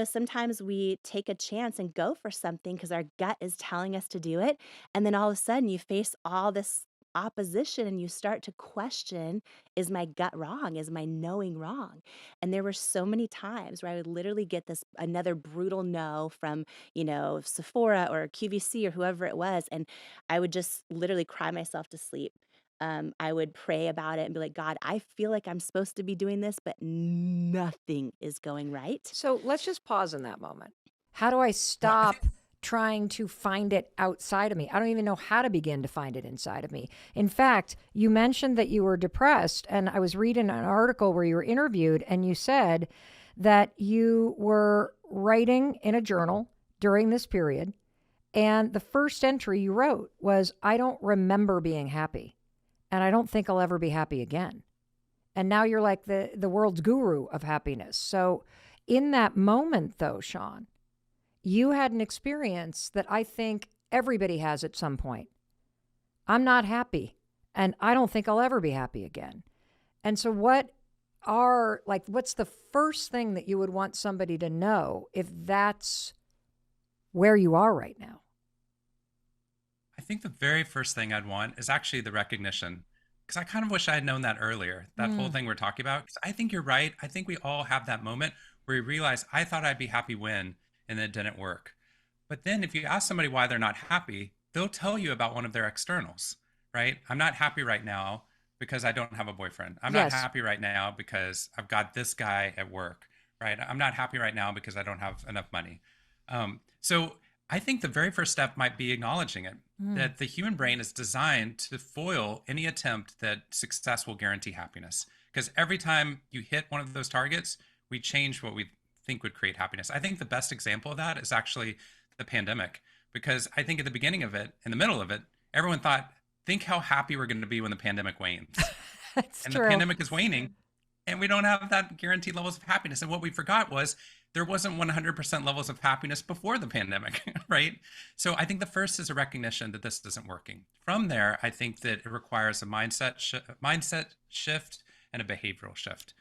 Sometimes we take a chance and go for something because our gut is telling us to do it. And then all of a sudden, you face all this opposition and you start to question, is my gut wrong? Is my knowing wrong? And there were so many times where I would literally get this another brutal no from, Sephora or QVC or whoever it was. And I would just literally cry myself to sleep. I would pray about it and be like, God, I feel like I'm supposed to be doing this, but nothing is going right. So let's just pause in that moment. How do I stop trying to find it outside of me? I don't even know how to begin to find it inside of me. In fact, you mentioned that you were depressed, and I was reading an article where you were interviewed, and you said that you were writing in a journal during this period, and the first entry you wrote was, "I don't remember being happy, and I don't think I'll ever be happy again." And now you're like the world's guru of happiness. So in that moment, though, Sean, you had an experience that I think everybody has at some point. I'm not happy, and I don't think I'll ever be happy again. And so what's the first thing that you would want somebody to know if that's where you are right now? I think the very first thing I'd want is actually the recognition. Because I kind of wish I had known that earlier, that whole thing we're talking about. 'Cause I think you're right. I think we all have that moment where we realize, I thought I'd be happy when, and then it didn't work. But then if you ask somebody why they're not happy, they'll tell you about one of their externals, right? I'm not happy right now because I don't have a boyfriend. I'm not Yes. happy right now because I've got this guy at work, right? I'm not happy right now because I don't have enough money. So I think the very first step might be acknowledging it, that the human brain is designed to foil any attempt that success will guarantee happiness. Because every time you hit one of those targets, we change what we think would create happiness. I think the best example of that is actually the pandemic, because I think at the beginning of it, in the middle of it, everyone thought, think how happy we're going to be when the pandemic wanes. That's And true. the pandemic is waning, and we don't have that guaranteed levels of happiness. And what we forgot was there wasn't 100% levels of happiness before the pandemic, right? So I think the first is a recognition that this isn't working. From there, I think that it requires a mindset shift and a behavioral shift.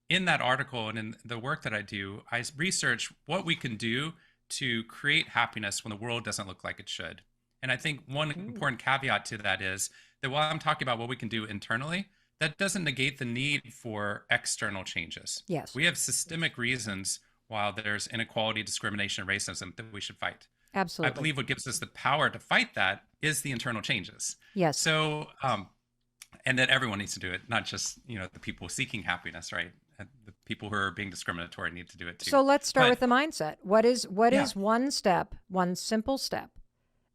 In that article and in the work that I do, I research what we can do to create happiness when the world doesn't look like it should. And I think one important caveat to that is that while I'm talking about what we can do internally, that doesn't negate the need for external changes. Yes. We have systemic reasons why there's inequality, discrimination, and racism that we should fight. I Absolutely. believe what gives us the power to fight that is the internal changes. Yes. So, and that everyone needs to do it, not just, the people seeking happiness, right? And the people who are being discriminatory need to do it too. So let's start But- with the mindset. What is Yeah. one step, one simple step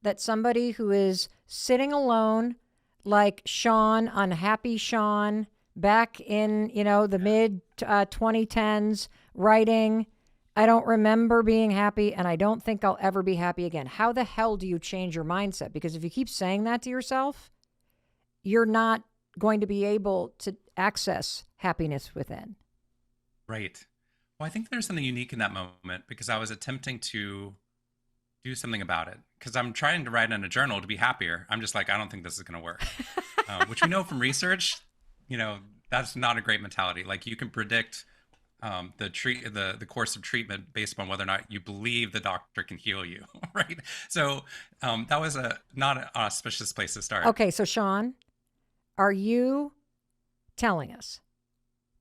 that somebody who is sitting alone, like Sean, unhappy Sean, back in, the mid 2010s, writing, I don't remember being happy and I don't think I'll ever be happy again. How the hell do you change your mindset? Because if you keep saying that to yourself, you're not going to be able to access happiness within. Right. Well, I think there's something unique in that moment because I was attempting to do something about it because I'm trying to write in a journal to be happier. I'm just like, I don't think this is going to work, which we know from research, that's not a great mentality. Like you can predict the course of treatment based upon whether or not you believe the doctor can heal you, right? So that was not an auspicious place to start. Okay, so Sean, are you telling us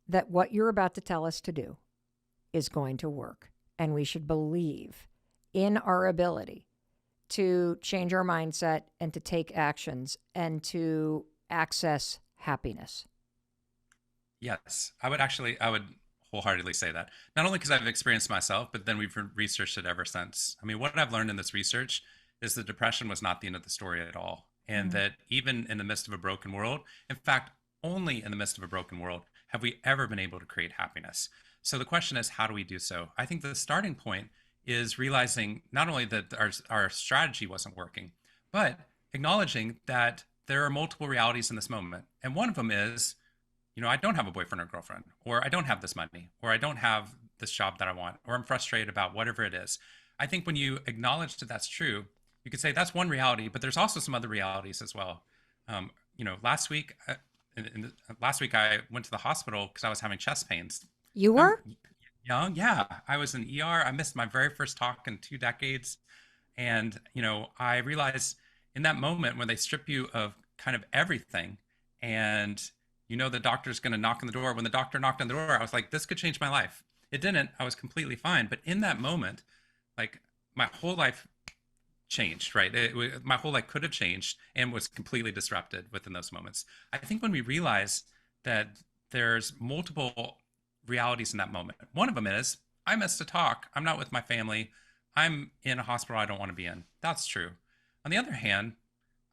that what you're about to tell us to do is going to work and we should believe in our ability to change our mindset and to take actions and to access happiness? Yes, I would wholeheartedly say that. Not only because I've experienced myself, but then we've researched it ever since. I mean, what I've learned in this research is that depression was not the end of the story at all. And that even in the midst of a broken world, in fact, only in the midst of a broken world have we ever been able to create happiness. So the question is, how do we do so? I think the starting point is realizing not only that our strategy wasn't working, but acknowledging that there are multiple realities in this moment. And one of them is, I don't have a boyfriend or girlfriend, or I don't have this money, or I don't have this job that I want, or I'm frustrated about whatever it is. I think when you acknowledge that that's true, you could say that's one reality, but there's also some other realities as well. Last week, I went to the hospital because I was having chest pains. You I'm were? young, yeah. I was in ER. I missed my very first talk in 2 decades, and I realized in that moment when they strip you of kind of everything, and the doctor's going to knock on the door. When the doctor knocked on the door, I was like, this could change my life. It didn't. I was completely fine. But in that moment, like my whole life changed, right? My whole life could have changed and was completely disrupted within those moments. I think when we realize that there's multiple realities in that moment, one of them is I missed a talk. I'm not with my family. I'm in a hospital I don't want to be in. That's true. On the other hand,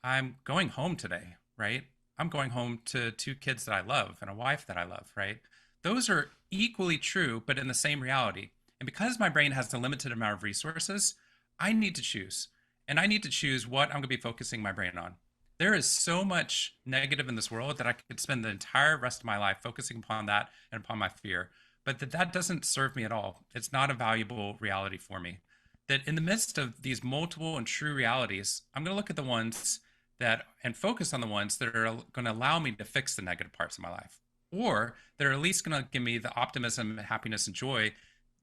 I'm going home today, right? I'm going home to 2 kids that I love and a wife that I love, right? Those are equally true, but in the same reality. And because my brain has a limited amount of resources, I need to choose. And I need to choose what I'm going to be focusing my brain on. There is so much negative in this world that I could spend the entire rest of my life focusing upon that and upon my fear. But that doesn't serve me at all. It's not a valuable reality for me. That in the midst of these multiple and true realities, I'm going to look at the ones and focus on the ones that are going to allow me to fix the negative parts of my life, or that are at least going to give me the optimism, happiness, and joy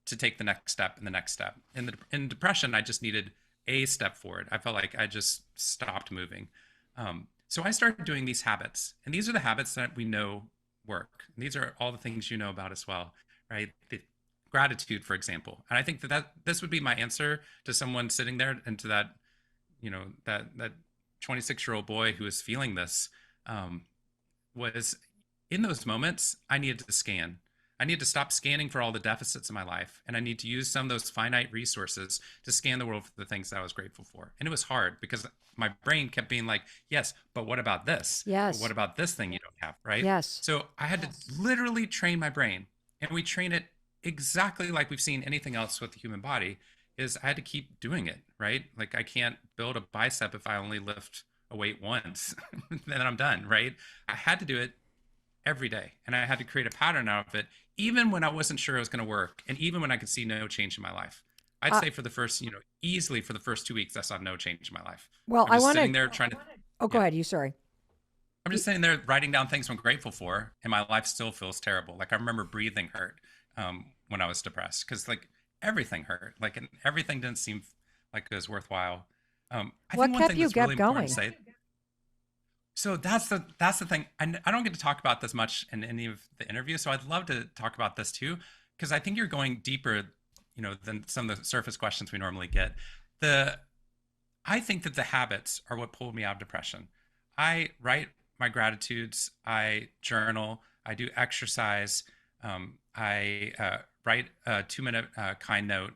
to take the next step and the next step. In depression, I just needed a step forward. I felt like I just stopped moving. So I started doing these habits, and these are the habits that we know work. And these are all the things you know about as well, right? Gratitude, for example. And I think that this would be my answer to someone sitting there and to that, that 26-year-old boy who was feeling this, was in those moments, I needed to scan. I need to stop scanning for all the deficits in my life. And I need to use some of those finite resources to scan the world for the things that I was grateful for. And it was hard because my brain kept being like, yes, but what about this? Yes. But what about this thing you don't have, right? Yes. So I had to literally train my brain. And we train it exactly like we've seen anything else with the human body, is I had to keep doing it, right? Like I can't build a bicep if I only lift a weight once, then I'm done, right? I had to do it every day, and I had to create a pattern out of it, even when I wasn't sure it was going to work, and even when I could see no change in my life. I'd say for the first, easily for the first 2 weeks, I saw no change in my life. Well, I'm just sitting there trying to. Oh, go ahead. You sorry. I'm just sitting there writing down things I'm grateful for, and my life still feels terrible. Like I remember breathing hurt when I was depressed because like everything hurt, like and everything didn't seem like it was worthwhile. I What think one kept thing you that's really going? important to say. So that's the thing. I don't get to talk about this much in any of the interviews, so I'd love to talk about this too, because I think you're going deeper, than some of the surface questions we normally get. I think that the habits are what pulled me out of depression. I write my gratitudes. I journal. I do exercise. I write a 2-minute kind note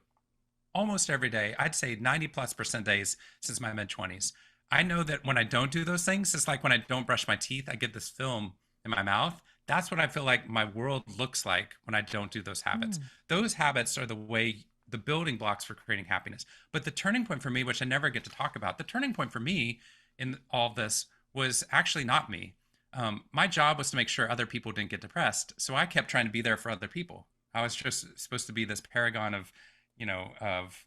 almost every day. I'd say 90+% days since my mid 20s. I know that when I don't do those things, it's like when I don't brush my teeth, I get this film in my mouth. That's what I feel like my world looks like when I don't do those habits. Those habits are the building blocks for creating happiness. But the turning point for me, which I never get to talk about, the turning point for me in all of this was actually not me. My job was to make sure other people didn't get depressed. So I kept trying to be there for other people. I was just supposed to be this paragon of, of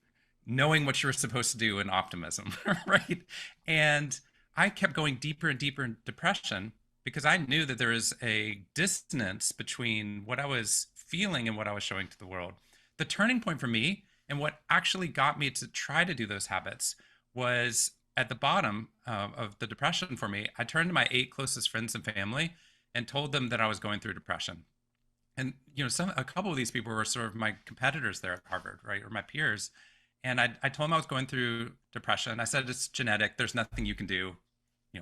knowing what you were supposed to do and optimism, right? And I kept going deeper and deeper in depression because I knew that there was a dissonance between what I was feeling and what I was showing to the world. The turning point for me and what actually got me to try to do those habits was at the bottom of the depression for me. I turned to my 8 closest friends and family and told them that I was going through depression. And a couple of these people were sort of my competitors there at Harvard, right, or my peers. And I told them I was going through depression. I said it's genetic. There's nothing you can do.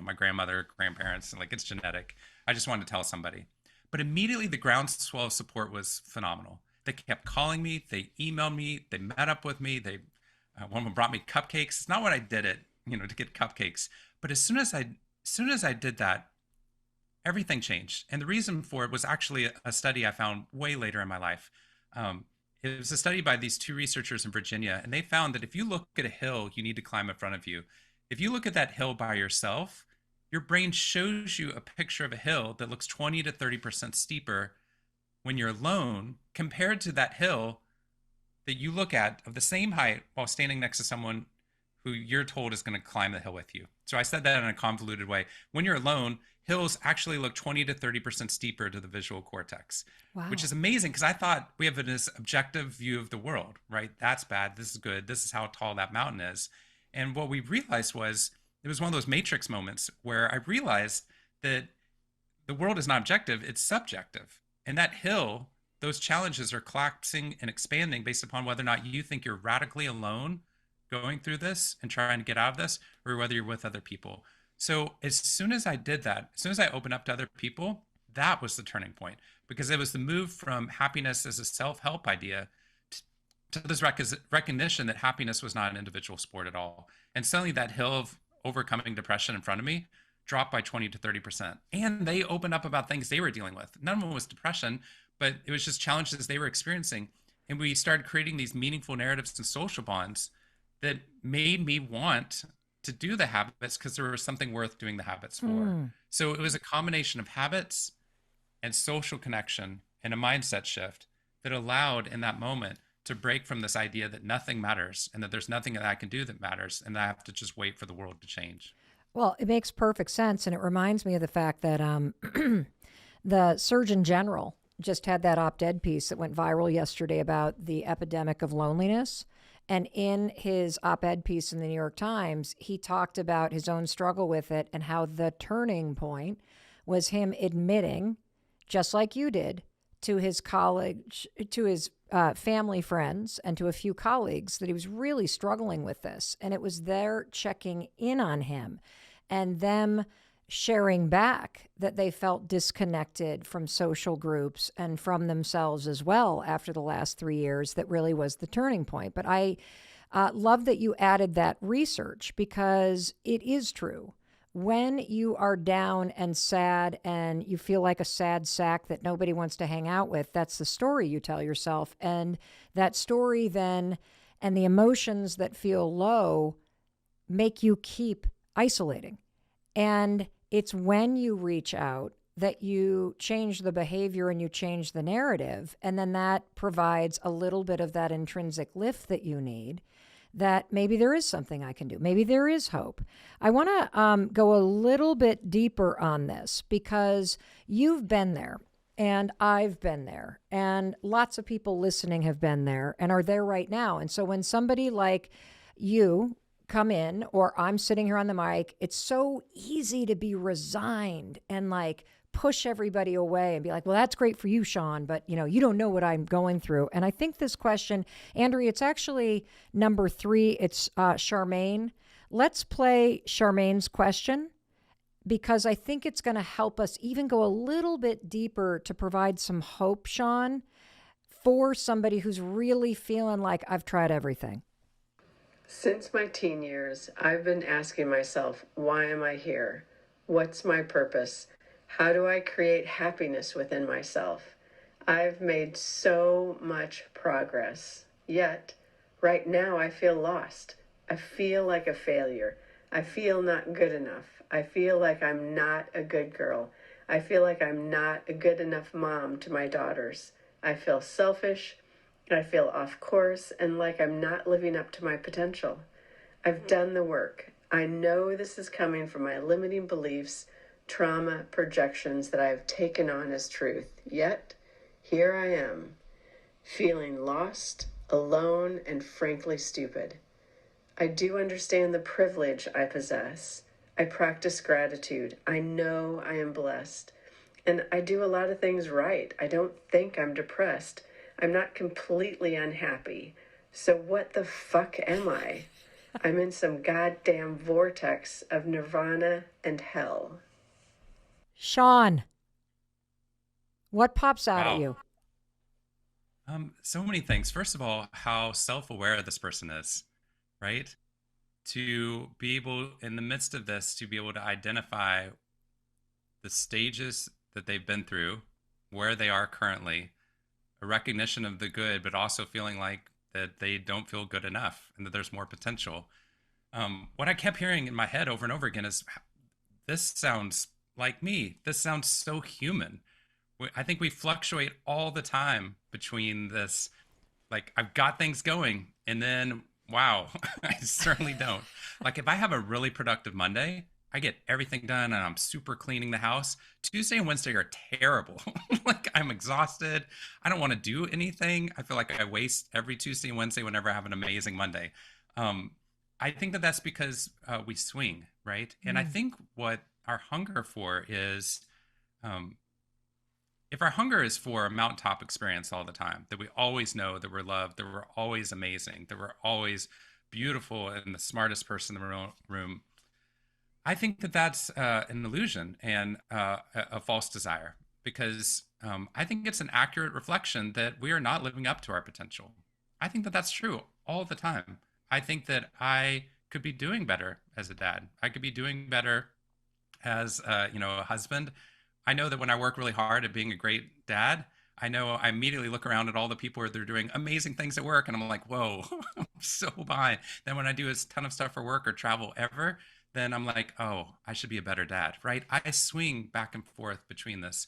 My grandmother, grandparents, like it's genetic. I just wanted to tell somebody. But immediately the groundswell of support was phenomenal. They kept calling me. They emailed me. They met up with me. One of them brought me cupcakes. It's not what I did it, to get cupcakes. But as soon as I did that, everything changed. And the reason for it was actually a study I found way later in my life. It was a study by these 2 researchers in Virginia, and they found that if you look at a hill you need to climb in front of you, if you look at that hill by yourself, your brain shows you a picture of a hill that looks 20 to 30% steeper when you're alone compared to that hill that you look at of the same height while standing next to someone who you're told is going to climb the hill with you. So I said that in a convoluted way. When you're alone, hills actually look 20 to 30% steeper to the visual cortex, which is amazing because I thought we have this objective view of the world, right? That's bad. This is good. This is how tall that mountain is. And what we realized was it was one of those matrix moments where I realized that the world is not objective, it's subjective. And that hill, those challenges are collapsing and expanding based upon whether or not you think you're radically alone going through this and trying to get out of this, or whether you're with other people. So as soon as I did that, as soon as I opened up to other people, that was the turning point, because it was the move from happiness as a self-help idea to this recognition that happiness was not an individual sport at all. And suddenly that hill of overcoming depression in front of me dropped by 20 to 30%. And they opened up about things they were dealing with. None of them was depression, but it was just challenges they were experiencing. And we started creating these meaningful narratives and social bonds that made me want to do the habits because there was something worth doing the habits for. So it was a combination of habits and social connection and a mindset shift that allowed in that moment to break from this idea that nothing matters and that there's nothing that I can do that matters and that I have to just wait for the world to change. Well, it makes perfect sense. And it reminds me of the fact that the Surgeon General just had that op-ed piece that went viral yesterday about the epidemic of loneliness. And in his op-ed piece in the New York Times, he talked about his own struggle with it and how the turning point was him admitting, just like you did, to his college, to his family friends and to a few colleagues that he was really struggling with this. And it was their checking in on him and them sharing back that they felt disconnected from social groups and from themselves as well after the last 3 years that really was the turning point. But I love that you added that research because it is true. When you are down and sad and you feel like a sad sack that nobody wants to hang out with, that's the story you tell yourself. And that story then and the emotions that feel low make you keep isolating. And it's when you reach out that you change the behavior and you change the narrative. And then that provides a little bit of that intrinsic lift that you need, that maybe there is something I can do. Maybe there is hope. I want to go a little bit deeper on this because you've been there and I've been there and lots of people listening have been there and are there right now. And so when somebody like you come in or I'm sitting here on the mic, it's so easy to be resigned and like push everybody away and be like, well, that's great for you, Sean, but you don't know what I'm going through. And I think this question, Andrea, it's actually number 3. It's Charmaine. Let's play Charmaine's question because I think it's going to help us even go a little bit deeper to provide some hope, Sean, for somebody who's really feeling like I've tried everything. Since my teen years, I've been asking myself, why am I here? What's my purpose? How do I create happiness within myself? I've made so much progress. Yet, right now I feel lost. I feel like a failure. I feel not good enough. I feel like I'm not a good girl. I feel like I'm not a good enough mom to my daughters. I feel selfish. I feel off course and like I'm not living up to my potential. I've done the work. I know this is coming from my limiting beliefs, trauma, projections that I have taken on as truth. Yet, here I am, feeling lost, alone, and frankly stupid. I do understand the privilege I possess. I practice gratitude. I know I am blessed. And I do a lot of things right. I don't think I'm depressed. I'm not completely unhappy. So what the fuck am I? I'm in some goddamn vortex of nirvana and hell. Sean, what pops out at Wow. you? So many things. First of all, how self-aware this person is, right? To be able, in the midst of this, to be able to identify the stages that they've been through, where they are currently, a recognition of the good, but also feeling like that they don't feel good enough and that there's more potential. What I kept hearing in my head over and over again is, this sounds like me. This sounds so human. I think we fluctuate all the time between this, like, I've got things going, and then, wow, I certainly don't. Like, if I have a really productive Monday, I get everything done and I'm super cleaning the house. Tuesday and Wednesday are terrible. Like, I'm exhausted. I don't want to do anything. I feel like I waste every Tuesday and Wednesday whenever I have an amazing Monday. Um, I think that that's because we swing, right? And I think what our hunger for is, um, if our hunger is for a mountaintop experience all the time, that we always know that we're loved, that we're always amazing, that we're always beautiful and the smartest person in the room, I think that that's an illusion and a false desire, because I think it's an accurate reflection that we are not living up to our potential. I think that that's true all the time. I think that I could be doing better as a dad. I could be doing better as a husband. I know that when I work really hard at being a great dad, I know I immediately look around at all the people where they're doing amazing things at work, and I'm like, whoa, I'm so behind. Then when I do a ton of stuff for work or travel ever, then I'm like, oh, I should be a better dad, right? I swing back and forth between this.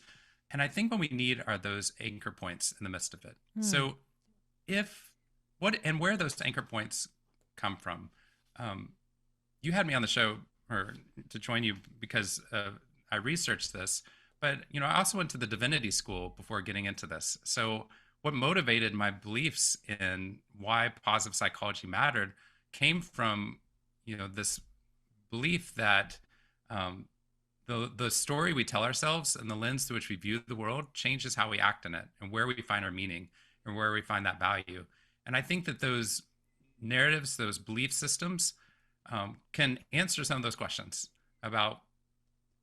And I think what we need are those anchor points in the midst of it. So if what and where those anchor points come from, um, you had me on the show or to join you because I researched this, but I also went to the divinity school before getting into this. So what motivated my beliefs in why positive psychology mattered came from this belief that the story we tell ourselves and the lens through which we view the world changes how we act in it and where we find our meaning and where we find that value. And I think that those narratives, those belief systems, can answer some of those questions about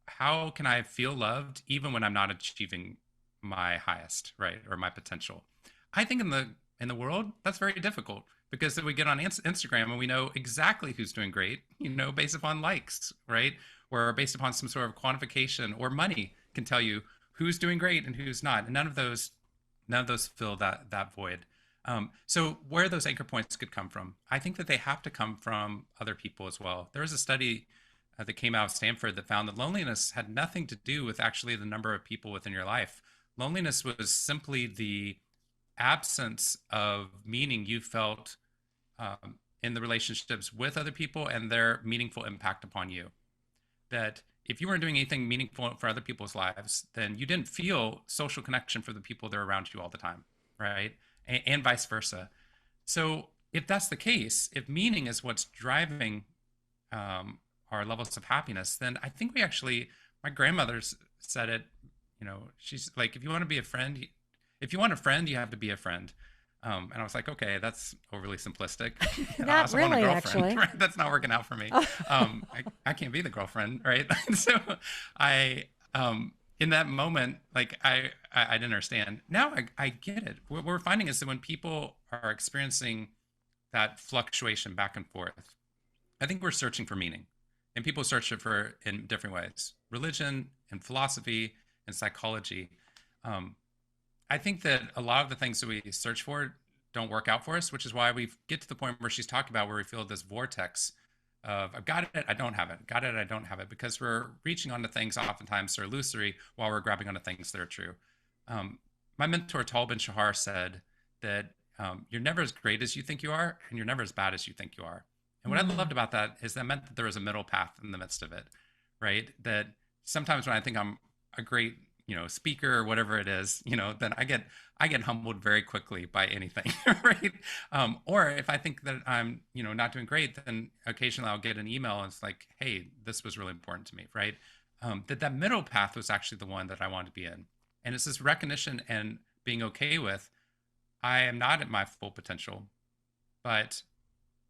how can I feel loved even when I'm not achieving my highest, right, or my potential. I think in the world that's very difficult, because then we get on Instagram and we know exactly who's doing great, based upon likes, right, or based upon some sort of quantification, or money can tell you who's doing great and who's not, and none of those fill that void. So where those anchor points could come from, I think that they have to come from other people as well. There was a study that came out of Stanford that found that loneliness had nothing to do with actually the number of people within your life. Loneliness was simply the absence of meaning you felt in the relationships with other people and their meaningful impact upon you. That if you weren't doing anything meaningful for other people's lives, then you didn't feel social connection for the people that are around you all the time, right? And vice versa. So if that's the case, if meaning is what's driving our levels of happiness, then I think my grandmother said it, she's like, if you want a friend, you have to be a friend. And I was like, okay, that's overly simplistic. And I Not also want a really, girlfriend, actually. right? That's not working out for me. I can't be the girlfriend, right? So I, in that moment, like I didn't understand. Now I get it. What we're finding is that when people are experiencing that fluctuation back and forth. I think we're searching for meaning, and people search it for in different ways: religion and philosophy and psychology. Um, I think that a lot of the things that we search for don't work out for us, which is why we get to the point where she's talking about where we feel this vortex of I've got it, I don't have it, got it, I don't have it, because we're reaching onto things oftentimes that are illusory while we're grabbing onto things that are true. My mentor Tal Ben Shahar said that you're never as great as you think you are, and you're never as bad as you think you are. And what I loved about that is that meant that there was a middle path in the midst of it, right? That sometimes when I think I'm a great, speaker or whatever it is, then I get humbled very quickly by anything, right? Or if I think that I'm, not doing great, then occasionally I'll get an email and it's like, hey, this was really important to me, right? That middle path was actually the one that I wanted to be in. And it's this recognition and being okay with, I am not at my full potential, but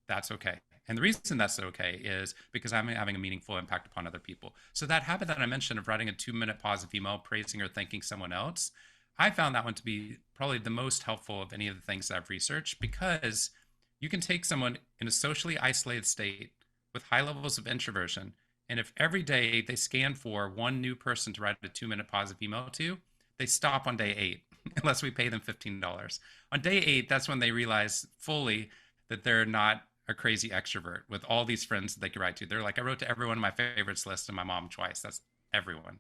that's okay. And the reason that's okay is because I'm having a meaningful impact upon other people. So that habit that I mentioned of writing a 2-minute positive email praising or thanking someone else, I found that one to be probably the most helpful of any of the things that I've researched, because you can take someone in a socially isolated state with high levels of introversion, and if every day they scan for one new person to write a 2-minute positive email to, they stop on day 8 unless we pay them $15. On day 8, that's when they realize fully that they're not a crazy extrovert with all these friends that they could write to. They're like, I wrote to everyone on my favorites list and my mom twice. That's everyone.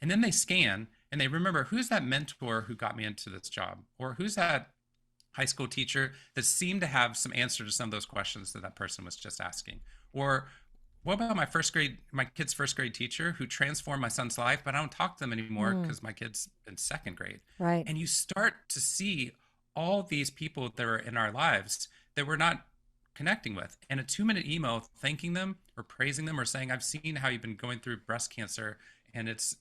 And then they scan and they remember, who's that mentor who got me into this job? Or who's that high school teacher that seemed to have some answer to some of those questions that that person was just asking? Or what about my kid's first grade teacher who transformed my son's life, but I don't talk to them anymore because my kid's in second grade. Right. And you start to see all these people that are in our lives that we're not connecting with, and a 2-minute email thanking them or praising them or saying, I've seen how you've been going through breast cancer, and it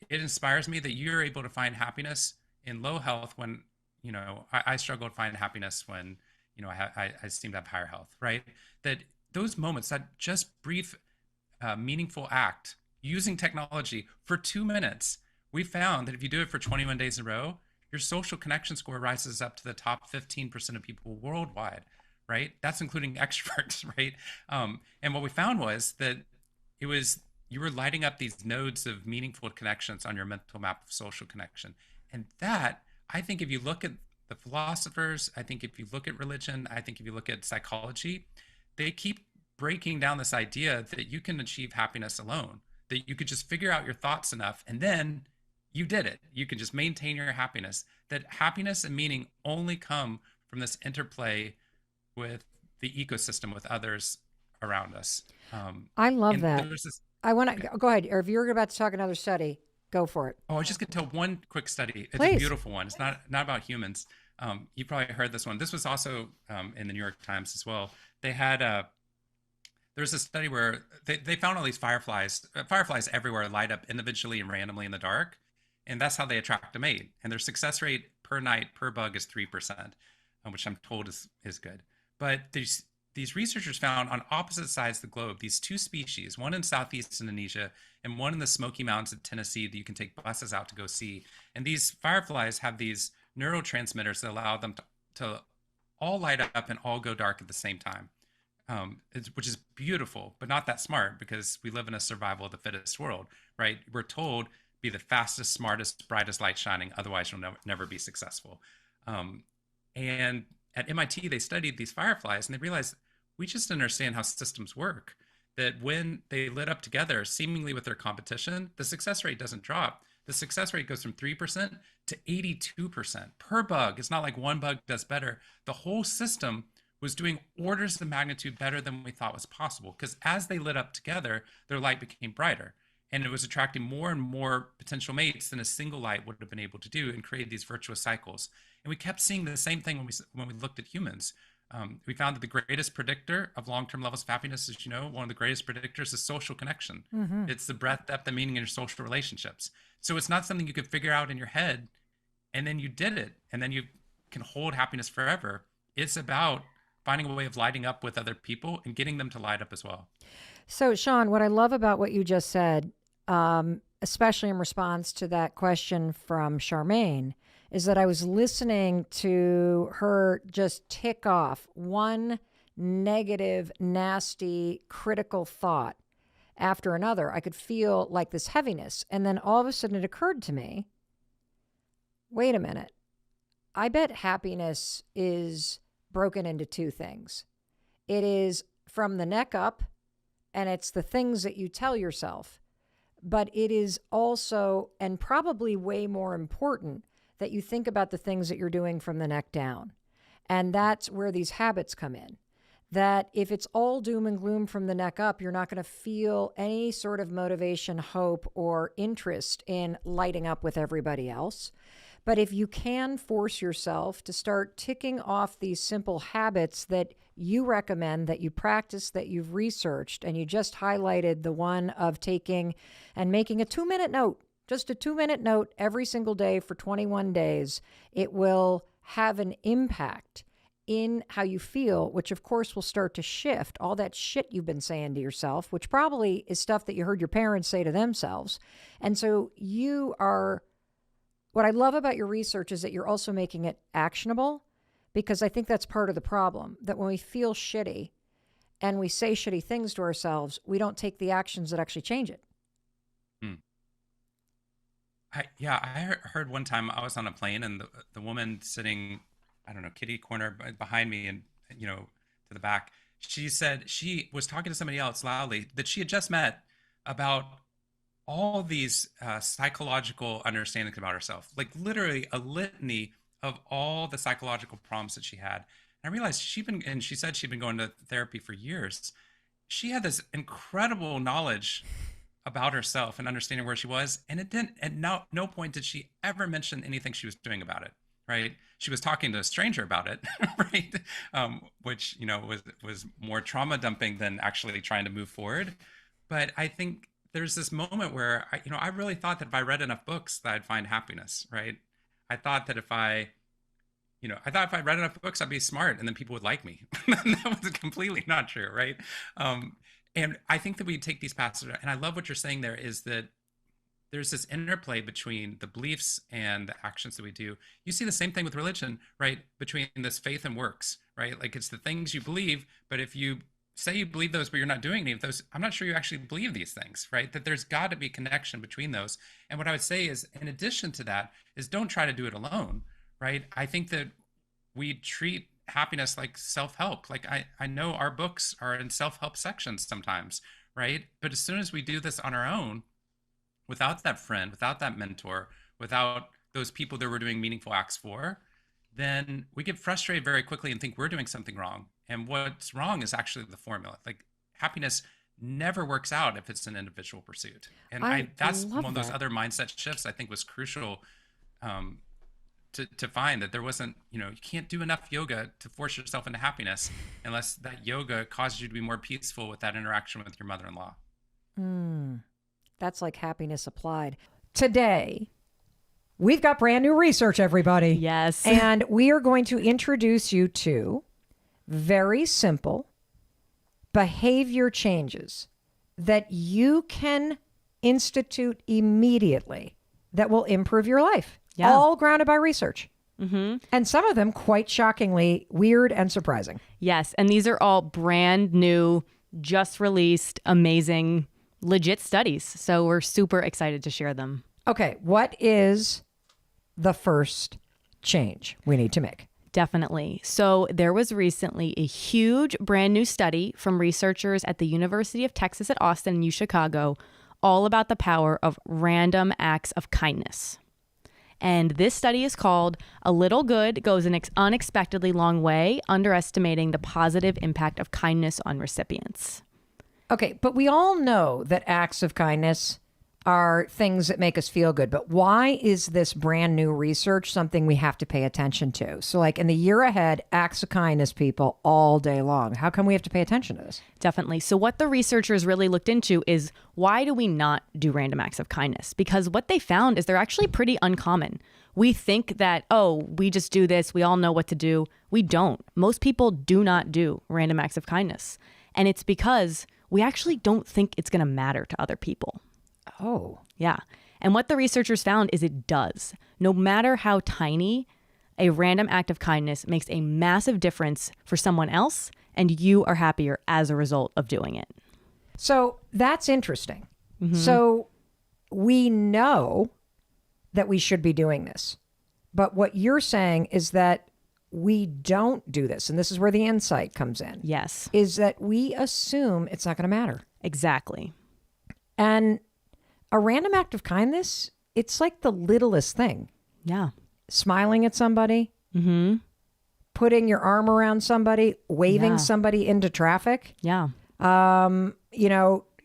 inspires me that you're able to find happiness in low health when I struggle to find happiness when I seem to have higher health, right? That those moments, that just brief meaningful act using technology for 2 minutes, we found that if you do it for 21 days in a row, your social connection score rises up to the top 15% of people worldwide, right? That's including extroverts, right? And what we found was that you were lighting up these nodes of meaningful connections on your mental map of social connection. And that, I think if you look at the philosophers, I think if you look at religion, I think if you look at psychology, they keep breaking down this idea that you can achieve happiness alone, that you could just figure out your thoughts enough and then you did it. You can just maintain your happiness. That happiness and meaning only come from this interplay with the ecosystem, with others around us. I love that. This, I want to go ahead. Or if you're about to talk another study, go for it. I was just going to tell one quick study. It's Please. a beautiful one. It's not about humans. You probably heard this one. This was also in the New York Times as well. They had there's a study where they found all these fireflies everywhere light up individually and randomly in the dark, and that's how they attract a mate. And their success rate per night per bug is 3%, which I'm told is good. But these researchers found on opposite sides of the globe these two species, one in Southeast Indonesia and one in the Smoky Mountains of Tennessee that you can take buses out to go see. And these fireflies have these neurotransmitters that allow them to all light up and all go dark at the same time, which is beautiful, but not that smart, because we live in a survival of the fittest world, right? We're told be the fastest, smartest, brightest light shining, otherwise you'll never be successful. And at MIT, they studied these fireflies and they realized we just understand how systems work. That when they lit up together, seemingly with their competition, the success rate doesn't drop. The success rate goes from 3% to 82% per bug. It's not like one bug does better. The whole system was doing orders of magnitude better than we thought was possible, because as they lit up together, their light became brighter. And it was attracting more and more potential mates than a single light would have been able to do, and create these virtuous cycles. And we kept seeing the same thing when we looked at humans. We found that the greatest predictor of long-term levels of happiness, as you know, one of the greatest predictors is social connection. Mm-hmm. It's the breadth, depth, and meaning in your social relationships. So it's not something you could figure out in your head, and then you did it, and then you can hold happiness forever. It's about finding a way of lighting up with other people and getting them to light up as well. So, Sean, what I love about what you just said, especially in response to that question from Charmaine, is that I was listening to her just tick off one negative, nasty, critical thought after another. I could feel like this heaviness. And then all of a sudden it occurred to me, wait a minute. I bet happiness is broken into two things. It is from the neck up, and it's the things that you tell yourself. But it is also, and probably way more important, that you think about the things that you're doing from the neck down. And that's where these habits come in. That if it's all doom and gloom from the neck up, you're not going to feel any sort of motivation, hope, or interest in lighting up with everybody else. But if you can force yourself to start ticking off these simple habits that you recommend, that you practice, that you've researched, and you just highlighted the one of taking and making a 2-minute note, just a 2-minute note every single day for 21 days, it will have an impact in how you feel, which of course will start to shift all that shit you've been saying to yourself, which probably is stuff that you heard your parents say to themselves. And so what I love about your research is that you're also making it actionable, because I think that's part of the problem, that when we feel shitty and we say shitty things to ourselves, we don't take the actions that actually change it. I heard one time I was on a plane and the woman sitting, I don't know, kitty corner behind me and, to the back, she said she was talking to somebody else loudly that she had just met about all these psychological understandings about herself, like literally a litany of all the psychological problems that she had. And I realized she said she'd been going to therapy for years. She had this incredible knowledge about herself and understanding where she was. And it didn't, at no point did she ever mention anything she was doing about it, right? She was talking to a stranger about it, right? Which, was more trauma dumping than actually trying to move forward. But I think there's this moment where, I really thought that if I read enough books that I'd find happiness, right? I thought if I read enough books, I'd be smart and then people would like me. That was completely not true, right? And I think that we take these paths, and I love what you're saying there, is that there's this interplay between the beliefs and the actions that we do. You see the same thing with religion, right? Between this faith and works, right? Like it's the things you believe, but if you say you believe those, but you're not doing any of those, I'm not sure you actually believe these things, right? That there's got to be connection between those. And what I would say is, in addition to that, is don't try to do it alone, right? I think that we treat happiness like self-help. Like I know our books are in self-help sections sometimes, right? But as soon as we do this on our own, without that friend, without that mentor, without those people that we're doing meaningful acts for, then we get frustrated very quickly and think we're doing something wrong. And what's wrong is actually the formula. Like happiness never works out if it's an individual pursuit. And that's one of those other mindset shifts I think was crucial to find, that there wasn't, you can't do enough yoga to force yourself into happiness unless that yoga causes you to be more peaceful with that interaction with your mother-in-law. That's like happiness applied. Today, we've got brand new research, everybody. Yes. And we are going to introduce you to very simple behavior changes that you can institute immediately that will improve your life. Yeah. All grounded by research. Mm-hmm. And some of them quite shockingly weird and surprising. Yes. And these are all brand new, just released, amazing, legit studies. So we're super excited to share them. Okay. What is the first change we need to make? Definitely. So there was recently a huge brand new study from researchers at the University of Texas at Austin and Chicago, all about the power of random acts of kindness. And this study is called "A Little Good Goes an Unexpectedly Long Way, Underestimating the Positive Impact of Kindness on Recipients." Okay, but we all know that acts of kindness are things that make us feel good. But why is this brand new research something we have to pay attention to? So like in the year ahead, acts of kindness, people, all day long. How come we have to pay attention to this? Definitely. So what the researchers really looked into is, why do we not do random acts of kindness? Because what they found is they're actually pretty uncommon. We think that, we just do this, we all know what to do. We don't. Most people do not do random acts of kindness. And it's because we actually don't think it's going to matter to other people. Oh. Yeah. And what the researchers found is it does. No matter how tiny, a random act of kindness makes a massive difference for someone else, and you are happier as a result of doing it. So that's interesting. So we know that we should be doing this. But what you're saying is that we don't do this. And this is where the insight comes in. Yes, Is that we assume it's not going to matter. exactly. And a random act of kindness, it's like the littlest thing. Yeah. Smiling at somebody, putting your arm around somebody, waving Yeah. somebody into traffic, Yeah.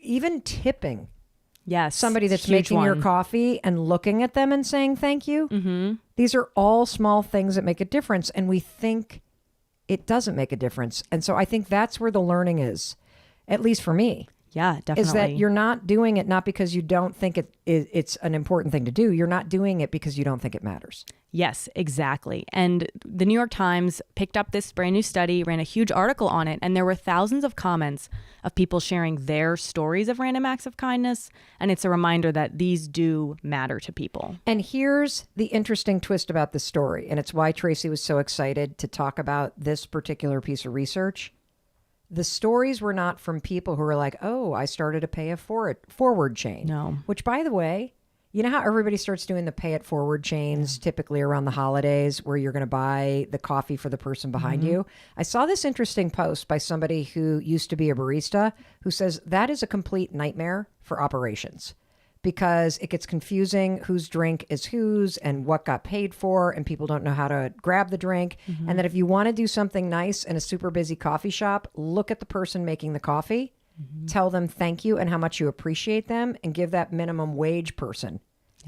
even tipping Yes. somebody that's Huge making your one. coffee and looking at them and saying thank you. These are all small things that make a difference, and we think it doesn't make a difference. And so I think that's where the learning is, at least for me, Yeah, definitely. is that you're not doing it not because you don't think it's an important thing to do. You're not doing it because you don't think it matters. Yes, exactly. And the New York Times picked up this brand new study, ran a huge article on it, and there were thousands of comments of people sharing their stories of random acts of kindness. And it's a reminder that these do matter to people. And here's the interesting twist about this story, and it's why Tracy was so excited to talk about this particular piece of research. The stories were not from people who were like, oh, I started to pay a forward chain. No. Which, by the way, you know how everybody starts doing the pay it forward chains typically around the holidays where you're going to buy the coffee for the person behind you? I saw this interesting post by somebody who used to be a barista who says that is a complete nightmare for operations because it gets confusing whose drink is whose and what got paid for, and people don't know how to grab the drink. And that if you want to do something nice in a super busy coffee shop, look at the person making the coffee, tell them thank you and how much you appreciate them, and give that minimum wage person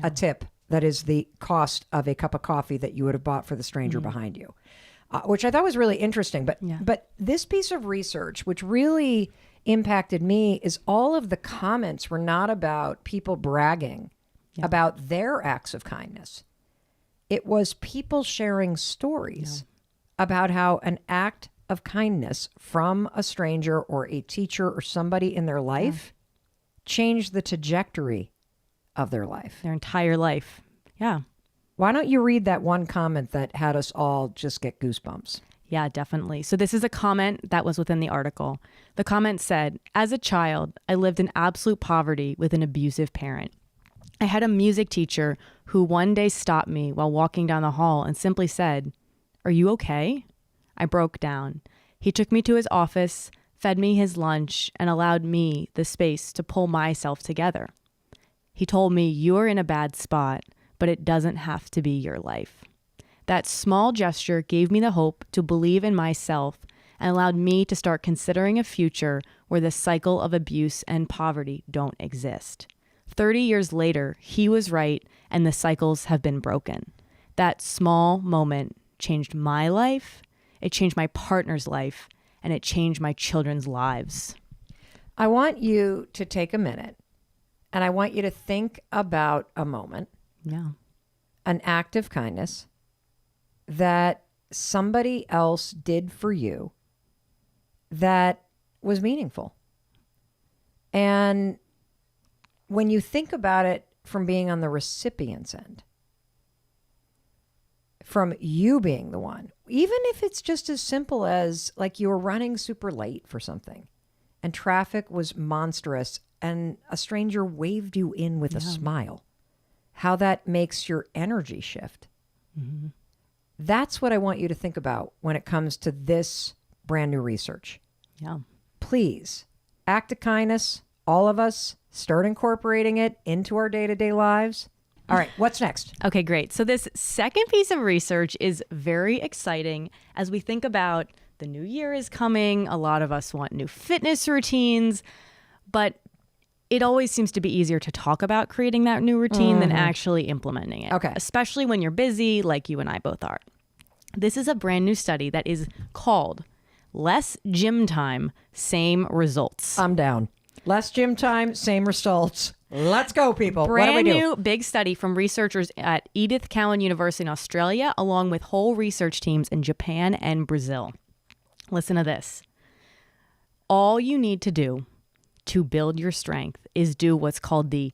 a tip that is the cost of a cup of coffee that you would have bought for the stranger behind you, which I thought was really interesting. But this piece of research, which really impacted me, is all of the comments were not about people bragging about their acts of kindness. It was people sharing stories about how an act of kindness from a stranger or a teacher or somebody in their life changed the trajectory of their life. Their entire life. Yeah. Why don't you read that one comment that had us all just get goosebumps? Yeah, definitely. So this is a comment that was within the article. The comment said, as a child, I lived in absolute poverty with an abusive parent. I had a music teacher who one day stopped me while walking down the hall and simply said, "Are you okay?" I broke down. He took me to his office, fed me his lunch, and allowed me the space to pull myself together. He told me, "You're in a bad spot, but it doesn't have to be your life." That small gesture gave me the hope to believe in myself and allowed me to start considering a future where the cycle of abuse and poverty don't exist. 30 years later, he was right, and the cycles have been broken. That small moment changed my life, it changed my partner's life, and it changed my children's lives. I want you to take a minute and I want you to think about a moment, Yeah. an act of kindness that somebody else did for you that was meaningful. And when you think about it from being on the recipient's end, from you being the one, even if it's just as simple as like you were running super late for something and traffic was monstrous and a stranger waved you in with a smile, how that makes your energy shift. That's what I want you to think about when it comes to this brand new research. Yeah. Please, act of kindness, all of us, start incorporating it into our day-to-day lives. All right, what's next? Okay, great. So this second piece of research is very exciting as we think about the new year is coming. A lot of us want new fitness routines, but it always seems to be easier to talk about creating that new routine than actually implementing it. Okay. Especially when you're busy, like you and I both are. This is a brand new study that is called Less Gym Time, Same Results. I'm down. Less gym time, same results. Let's go, people. What do we Brand do? new big study from researchers at Edith Cowan University in Australia, along with whole research teams in Japan and Brazil. Listen to this. All you need to do to build your strength is do what's called the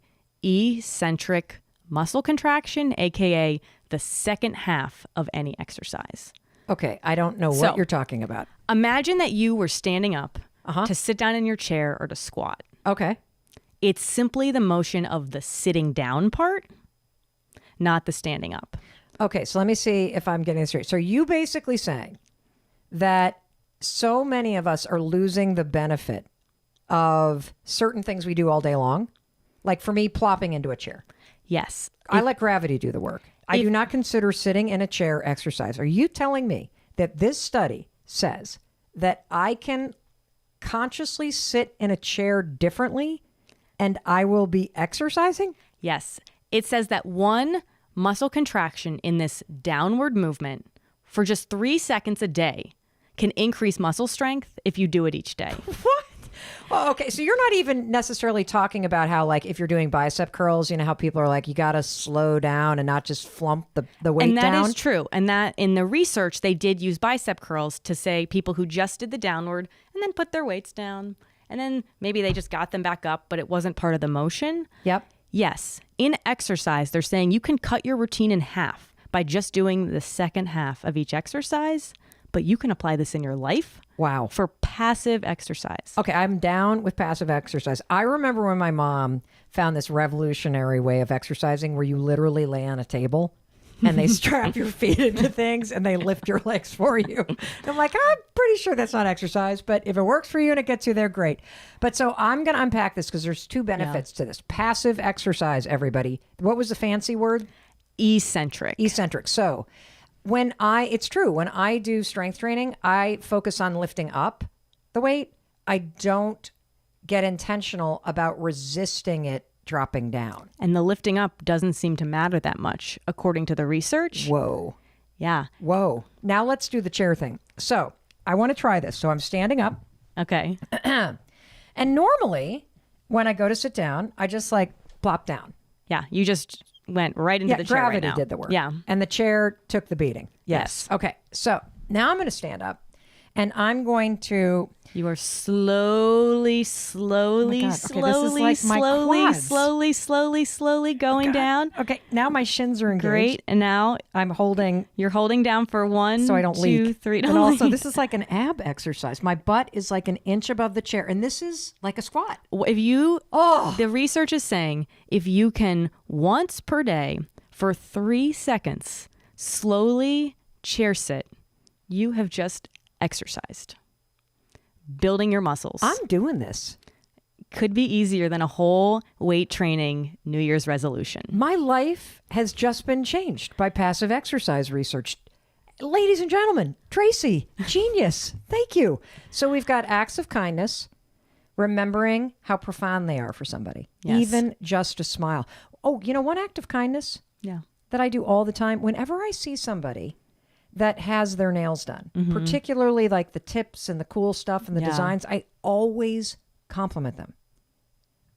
eccentric muscle contraction, aka the second half of any exercise. Okay, I don't know what So- you're talking about. Imagine that you were standing up Uh-huh. to sit down in your chair or to squat. Okay. It's simply the motion of the sitting down part, not the standing up. Okay, so let me see if I'm getting this straight. So are you basically saying that so many of us are losing the benefit of certain things we do all day long? Like for me, plopping into a chair. Yes. I let gravity do the work. I do not consider sitting in a chair exercise. Are you telling me that this study says that I can consciously sit in a chair differently and I will be exercising? Yes. It says that one muscle contraction in this downward movement for just 3 seconds a day can increase muscle strength if you do it each day. What? Oh, okay. So you're not even necessarily talking about how, like, if you're doing bicep curls, you know, how people are like, you got to slow down and not just flump the weight And that down. is true. And that in the research, they did use bicep curls to say people who just did the downward and then put their weights down. And then maybe they just got them back up, but it wasn't part of the motion. Yep. Yes. In exercise, they're saying you can cut your routine in half by just doing the second half of each exercise, but you can apply this in your life. Wow. For passive exercise. Okay, I'm down with passive exercise. I remember when my mom found this revolutionary way of exercising where you literally lay on a table and they strap your feet into things and they lift your legs for you. I'm like, I'm pretty sure that's not exercise, but if it works for you and it gets you there, great. But so I'm going to unpack this because there's two benefits to this. Passive exercise, everybody. What was the fancy word? Eccentric. Eccentric. So it's true, when I do strength training, I focus on lifting up the weight. I don't get intentional about resisting it dropping down. And the lifting up doesn't seem to matter that much, according to the research. Whoa. Yeah. Whoa. Now let's do the chair thing. So I want to try this. So I'm standing up. Okay. And normally when I go to sit down, I just like plop down. Yeah. You just went right into the chair gravity right now. did the work. Yeah. And the chair took the beating. Yes. Okay. So now I'm going to stand up and I'm going to... You are slowly going down. Okay, now my shins are engaged. Great. And now you're holding down for 1, so I don't 2, leak. 3. And also, this is like an ab exercise. My butt is like an inch above the chair, and this is like a squat. The research is saying if you can once per day for 3 seconds slowly chair sit, you have just exercised. Building your muscles. I'm doing this. Could be easier than a whole weight training New Year's resolution. My life has just been changed by passive exercise research. Ladies and gentlemen, Tracy, genius. Thank you. So we've got acts of kindness, remembering how profound they are for somebody. Yes. Even just a smile. Oh, one act of kindness that I do all the time. Whenever I see somebody that has their nails done, particularly like the tips and the cool stuff and the designs, I always compliment them.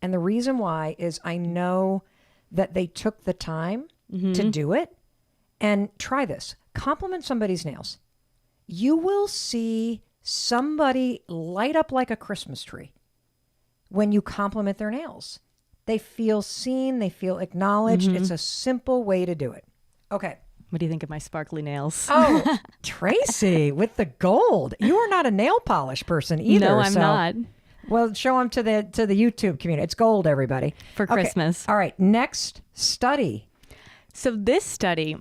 And the reason why is I know that they took the time to do it. And try this. Compliment somebody's nails. You will see somebody light up like a Christmas tree when you compliment their nails. They feel seen. They feel acknowledged. It's a simple way to do it. Okay. What do you think of my sparkly nails? Oh, Tracy with the gold. You are not a nail polish person either. No, I'm not. Well, show them to the YouTube community. It's gold, everybody. For Christmas. All right. Next study. So this study,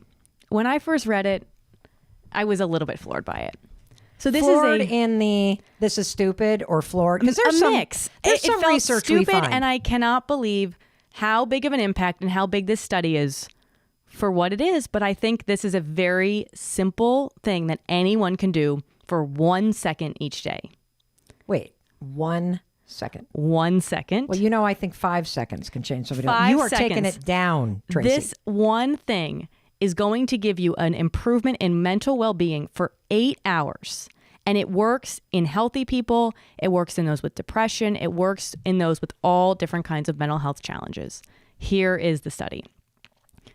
when I first read it, I was a little bit floored by it. So this Floored is in the this is stupid or floored because there's a some mix. There's It some felt research stupid, we find. and I cannot believe how big of an impact and how big this study is for what it is. But I think this is a very simple thing that anyone can do for 1 second each day. Wait, 1 second. 1 second. Well, I think 5 seconds can change somebody. 5 You are seconds. taking it down, Tracy. This one thing is going to give you an improvement in mental well-being for 8 hours. And it works in healthy people. It works in those with depression. It works in those with all different kinds of mental health challenges. Here is the study.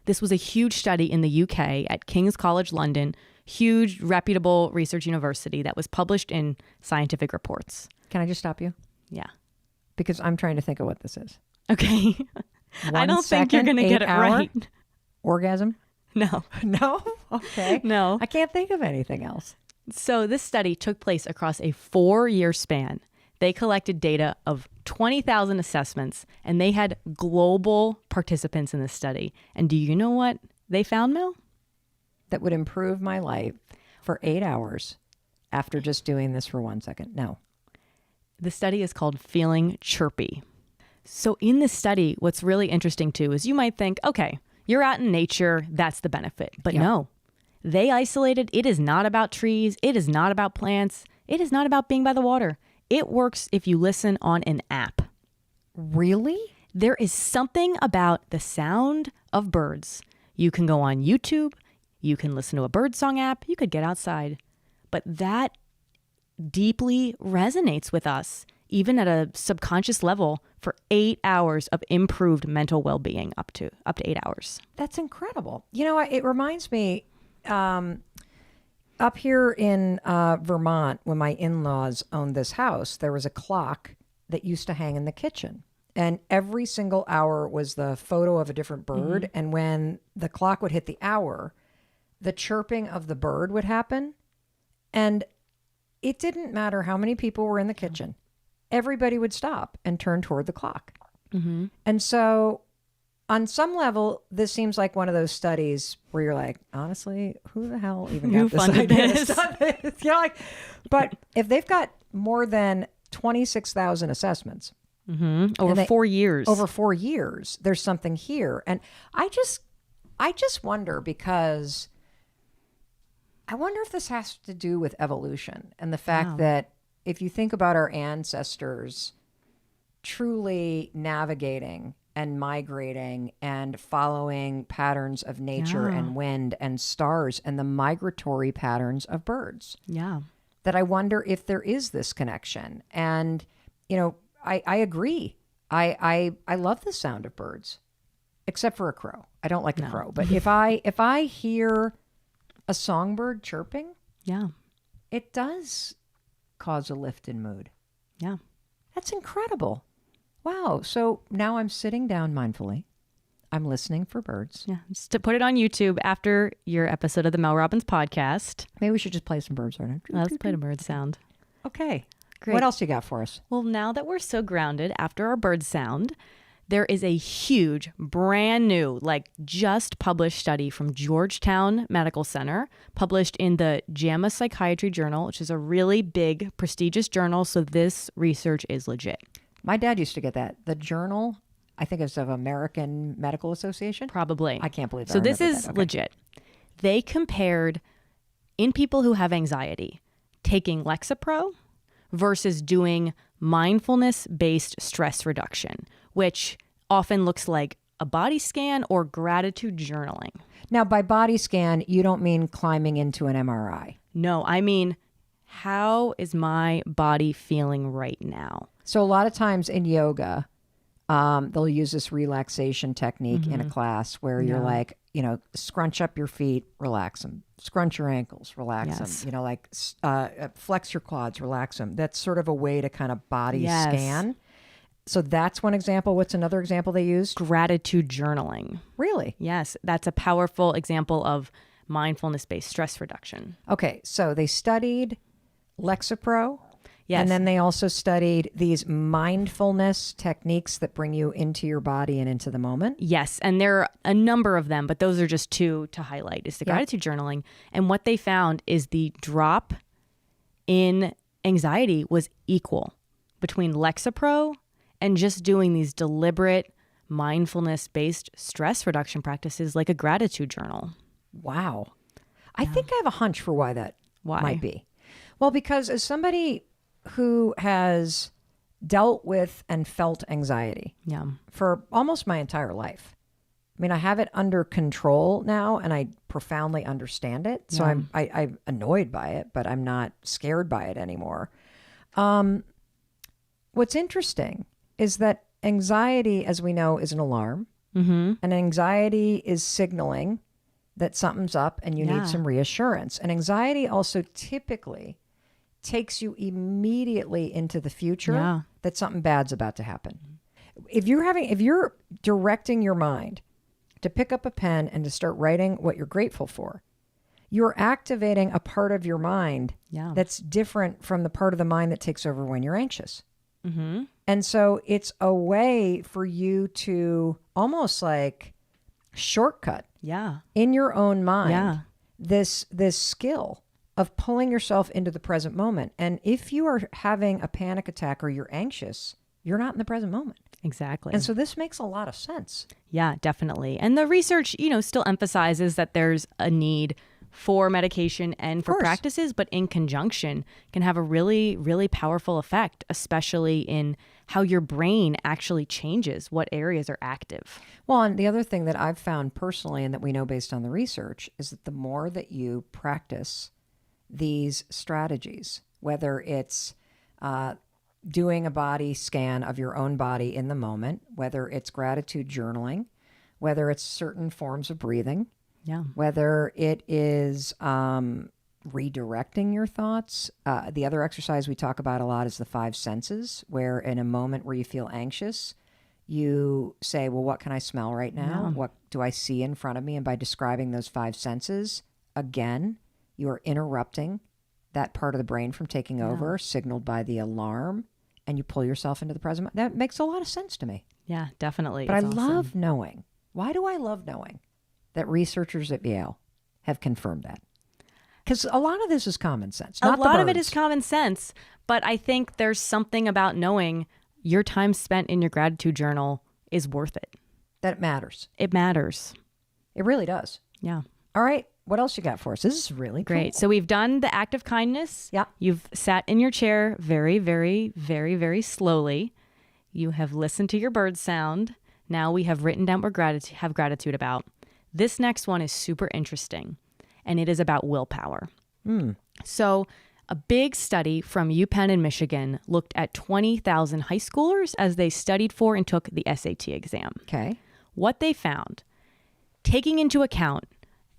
This was a huge study in the UK at King's College London, huge reputable research university that was published in Scientific Reports. Can I just stop you? Yeah. Because I'm trying to think of what this is. Okay. I don't think you're going to get it right. Orgasm? No. No? Okay. No. I can't think of anything else. So this study took place across a 4-year span. They collected data of 20,000 assessments, and they had global participants in this study. And do you know what they found, Mel? That would improve my life for 8 hours after just doing this for 1 second. No. The study is called Feeling Chirpy. So in this study, what's really interesting too is you might think, okay, you're out in nature, that's the benefit. But no, they isolated. It is not about trees. It is not about plants. It is not about being by the water. It works if you listen on an app. Really? There is something about the sound of birds. You can go on YouTube. You can listen to a birdsong app. You could get outside. But that deeply resonates with us, even at a subconscious level, for 8 hours of improved mental well-being, up to 8 hours. That's incredible. You know, it reminds me up here in Vermont, when my in-laws owned this house, there was a clock that used to hang in the kitchen. And every single hour was the photo of a different bird. Mm-hmm. And when the clock would hit the hour, the chirping of the bird would happen. And it didn't matter how many people were in the kitchen. Everybody would stop and turn toward the clock. Mm-hmm. And so on some level, this seems like one of those studies where you're like, honestly, who the hell even got this idea to start this? You know, like, but if they've got more than 26,000 assessments over 4 years, over 4 years, there's something here. And I just wonder, because I wonder if this has to do with evolution and the fact that if you think about our ancestors truly navigating and migrating and following patterns of nature and wind and stars and the migratory patterns of birds. Yeah. That I wonder if there is this connection. And, you know, I agree. I love the sound of birds, except for a crow. I don't like a crow. But if I hear a songbird chirping, it does cause a lift in mood. Yeah. That's incredible. Wow. So now I'm sitting down mindfully. I'm listening for birds. Yeah. Just to put it on YouTube after your episode of the Mel Robbins podcast. Maybe we should just play some birds right now. Let's play the bird sound. Okay. Great. What else you got for us? Well, now that we're so grounded after our bird sound, there is a huge, brand new, just published study from Georgetown Medical Center, published in the JAMA Psychiatry Journal, which is a really big, prestigious journal. So this research is legit. My dad used to get that. The journal, I think it's of American Medical Association. Probably. I can't believe that. So this is legit. They compared in people who have anxiety, taking Lexapro versus doing mindfulness-based stress reduction, which often looks like a body scan or gratitude journaling. Now, by body scan, you don't mean climbing into an MRI. No, I mean, how is my body feeling right now? So a lot of times in yoga, they'll use this relaxation technique in a class where you're like, you know, scrunch up your feet, relax them. Scrunch your ankles, relax them. You know, flex your quads, relax them. That's sort of a way to kind of body scan. So that's one example. What's another example they used? Gratitude journaling. Really? Yes, that's a powerful example of mindfulness-based stress reduction. Okay, so they studied Lexapro. Yes. And then they also studied these mindfulness techniques that bring you into your body and into the moment. Yes, and there are a number of them, but those are just two to highlight. Is the gratitude journaling. And what they found is the drop in anxiety was equal between Lexapro and just doing these deliberate mindfulness-based stress reduction practices like a gratitude journal. Wow. I think I have a hunch for why that might be. Well, because as somebody who has dealt with and felt anxiety for almost my entire life. I mean, I have it under control now and I profoundly understand it. So I'm annoyed by it, but I'm not scared by it anymore. What's interesting is that anxiety, as we know, is an alarm. Mm-hmm. And anxiety is signaling that something's up and you need some reassurance. And anxiety also typically takes you immediately into the future that something bad's about to happen. if you're directing your mind to pick up a pen and to start writing what you're grateful for, you're activating a part of your mind that's different from the part of the mind that takes over when you're anxious. Mm-hmm. And so it's a way for you to almost like shortcut in your own mind this skill of pulling yourself into the present moment. And if you are having a panic attack or you're anxious, you're not in the present moment. Exactly. And so this makes a lot of sense. Yeah, definitely. And the research, still emphasizes that there's a need for medication and for practices, but in conjunction can have a really, really powerful effect, especially in how your brain actually changes, what areas are active. Well, and the other thing that I've found personally and that we know based on the research is that the more that you practice these strategies, whether it's doing a body scan of your own body in the moment, whether it's gratitude journaling, whether it's certain forms of breathing, whether it is redirecting your thoughts. The other exercise we talk about a lot is the 5 senses, where in a moment where you feel anxious, you say, well, what can I smell right now? What do I see in front of me? And by describing those 5 senses, again, you are interrupting that part of the brain from taking over, signaled by the alarm, and you pull yourself into the present. That makes a lot of sense to me. Yeah, definitely. But It's I awesome. love knowing. Why do I love knowing that researchers at Yale have confirmed that? Because a lot of this is common sense. Not a lot the of it birds. is common sense, but I think there's something about knowing your time spent in your gratitude journal is worth it. That matters. It matters. It really does. Yeah. All right. What else you got for us? This is really Great. cool. So we've done the act of kindness. Yeah. You've sat in your chair very, very, very, very slowly. You have listened to your bird sound. Now we have written down what we have gratitude about. This next one is super interesting, and it is about willpower. So a big study from UPenn in Michigan looked at 20,000 high schoolers as they studied for and took the SAT exam. Okay. What they found, taking into account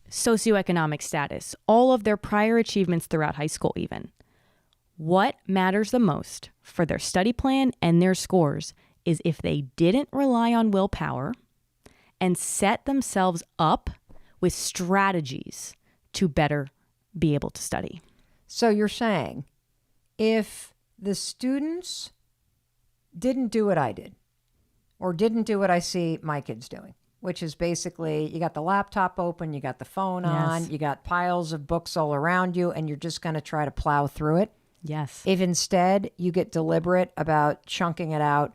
socioeconomic status, all of their prior achievements throughout high school even, what matters the most for their study plan and their scores is if they didn't rely on willpower and set themselves up with strategies to better be able to study. So you're saying if the students didn't do what I did or didn't do what I see my kids doing, which is basically you got the laptop open, you got the phone on, you got piles of books all around you, and you're just going to try to plow through it. Yes. If instead you get deliberate about chunking it out,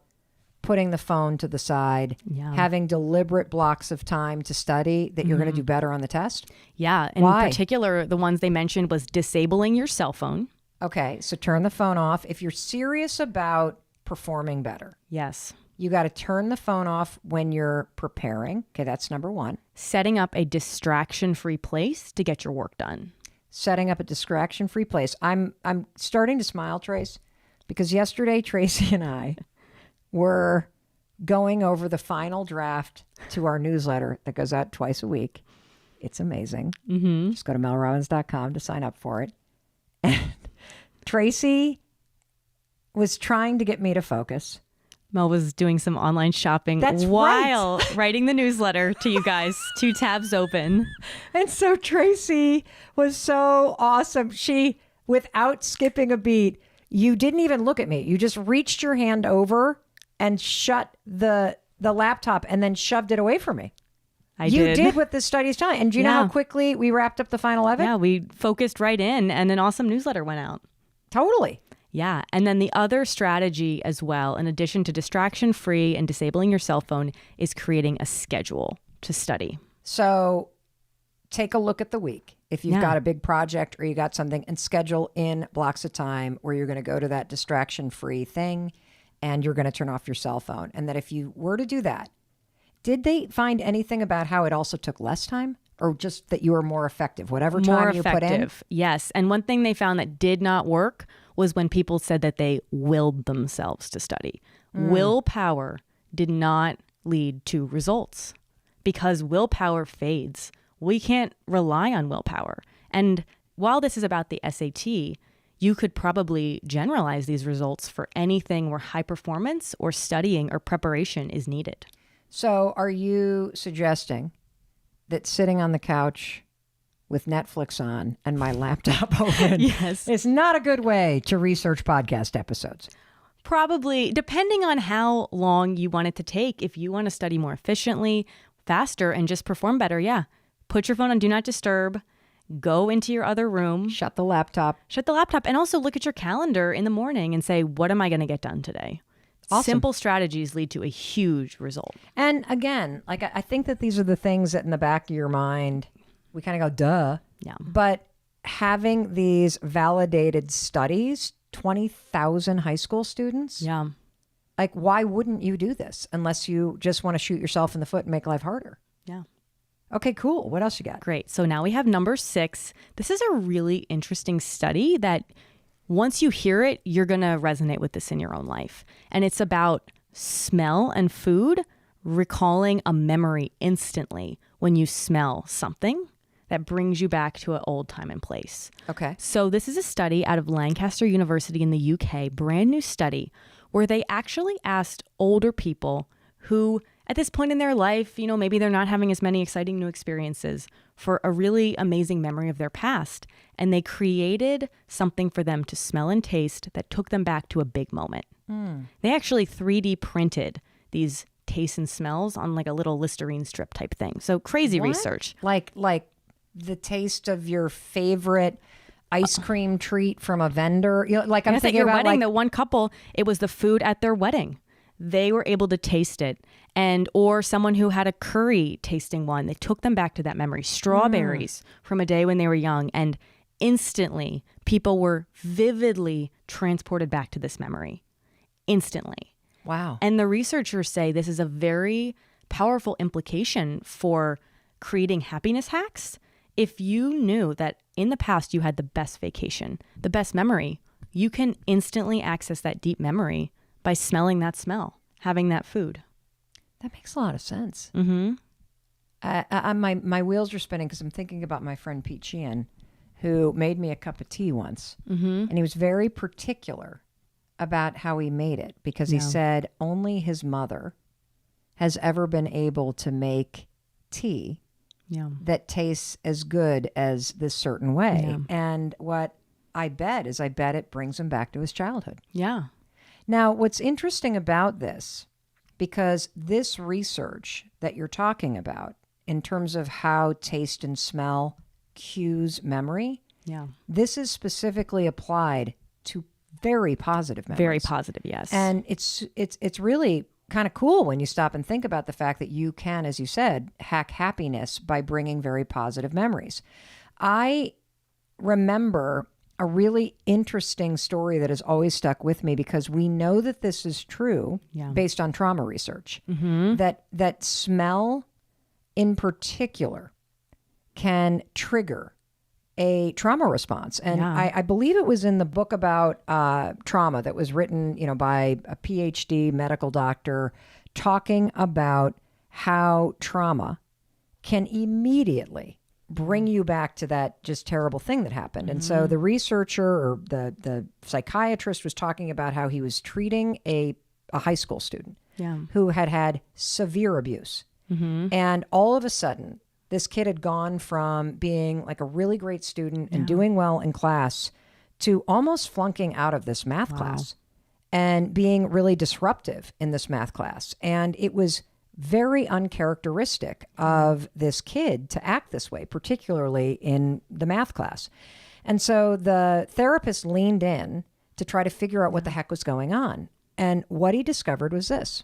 putting the phone to the side, having deliberate blocks of time to study that you're going to do better on the test? Yeah. In Why? particular, the ones they mentioned was disabling your cell phone. Okay, so turn the phone off. If you're serious about performing better, Yes. you got to turn the phone off when you're preparing. Okay, that's number 1. Setting up a distraction-free place to get your work done. Setting up a distraction-free place. I'm starting to smile, Trace, because yesterday Tracy and I were going over the final draft to our newsletter that goes out twice a week. It's amazing. Just go to melrobbins.com to sign up for it. And Tracy was trying to get me to focus. Mel was doing some online shopping That's while writing the newsletter to you guys, 2 tabs open. And so Tracy was so awesome. She, without skipping a beat, you didn't even look at me. You just reached your hand over and shut the laptop and then shoved it away from me. You did what the study's telling. And do you know how quickly we wrapped up the final of it? Yeah, we focused right in and an awesome newsletter went out. Totally. Yeah. And then the other strategy as well, in addition to distraction-free and disabling your cell phone, is creating a schedule to study. So take a look at the week. If you've got a big project or you got something, and schedule in blocks of time where you're going to go to that distraction-free thing and you're going to turn off your cell phone. And that if you were to do that, did they find anything about how it also took less time, or just that you were more effective, whatever time you put in? Yes. And one thing they found that did not work was when people said that they willed themselves to study. Willpower did not lead to results because willpower fades. We can't rely on willpower. And while this is about the SAT, you could probably generalize these results for anything where high performance or studying or preparation is needed. So are you suggesting that sitting on the couch with Netflix on and my laptop open Yes. is not a good way to research podcast episodes? Probably, depending on how long you want it to take. If you want to study more efficiently, faster, and just perform better, yeah. Put your phone on Do Not Disturb. Go into your other room. Shut the laptop. Shut the laptop. And also look at your calendar in the morning and say, what am I going to get done today? Awesome. Simple strategies lead to a huge result. And again, like I think that these are the things that in the back of your mind, we kind of go, duh. Yeah. But having these validated studies, 20,000 high school students, Yeah. like why wouldn't you do this unless you just want to shoot yourself in the foot and make life harder? Yeah. Okay, cool. What else you got? Great. So now we have number 6. This is a really interesting study that once you hear it, you're going to resonate with this in your own life. And it's about smell and food recalling a memory instantly when you smell something that brings you back to an old time and place. Okay. So this is a study out of Lancaster University in the UK, brand new study, where they actually asked older people who at this point in their life, you know, maybe they're not having as many exciting new experiences for a really amazing memory of their past. And they created something for them to smell and taste that took them back to a big moment. They actually 3D printed these tastes and smells on like a little Listerine strip type thing. So crazy What? research. Like the taste of your favorite ice cream treat from a vendor. You know, like I'm Yes, at thinking your about wedding, like, the one couple, it was the food at their wedding. They were able to taste it. And or someone who had a curry tasting one, they took them back to that memory. Strawberries from a day when they were young. And instantly, people were vividly transported back to this memory. Instantly. wow. And the researchers say this is a very powerful implication for creating happiness hacks. If you knew that in the past you had the best vacation, the best memory, you can instantly access that deep memory by smelling that smell, having that food. That makes a lot of sense. Mm-hmm. My wheels are spinning because I'm thinking about my friend Pete Sheehan, who made me a cup of tea once. Mm-hmm. And he was very particular about how he made it because he Yeah. said only his mother has ever been able to make tea Yeah. that tastes as good as this certain way. Yeah. And what I bet it brings him back to his childhood. Yeah. Now, what's interesting about this, because this research that you're talking about in terms of how taste and smell cues memory, Yeah. this is specifically applied to very positive memories. Very positive, yes. And it's really kind of cool when you stop and think about the fact that you can, as you said, hack happiness by bringing very positive memories. I remember a really interesting story that has always stuck with me because we know that this is true Yeah. based on trauma research. Mm-hmm. That smell in particular can trigger a trauma response. And Yeah. I believe it was in the book about trauma that was written, by a PhD medical doctor talking about how trauma can immediately bring you back to that just terrible thing that happened. And so the researcher or the psychiatrist was talking about how he was treating a high school student Yeah. who had severe abuse. Mm-hmm. And all of a sudden, this kid had gone from being like a really great student and doing well in class to almost flunking out of this math class and being really disruptive in this math class. And it was very uncharacteristic of this kid to act this way, particularly in the math class. And so the therapist leaned in to try to figure out what the heck was going on. And what he discovered was this,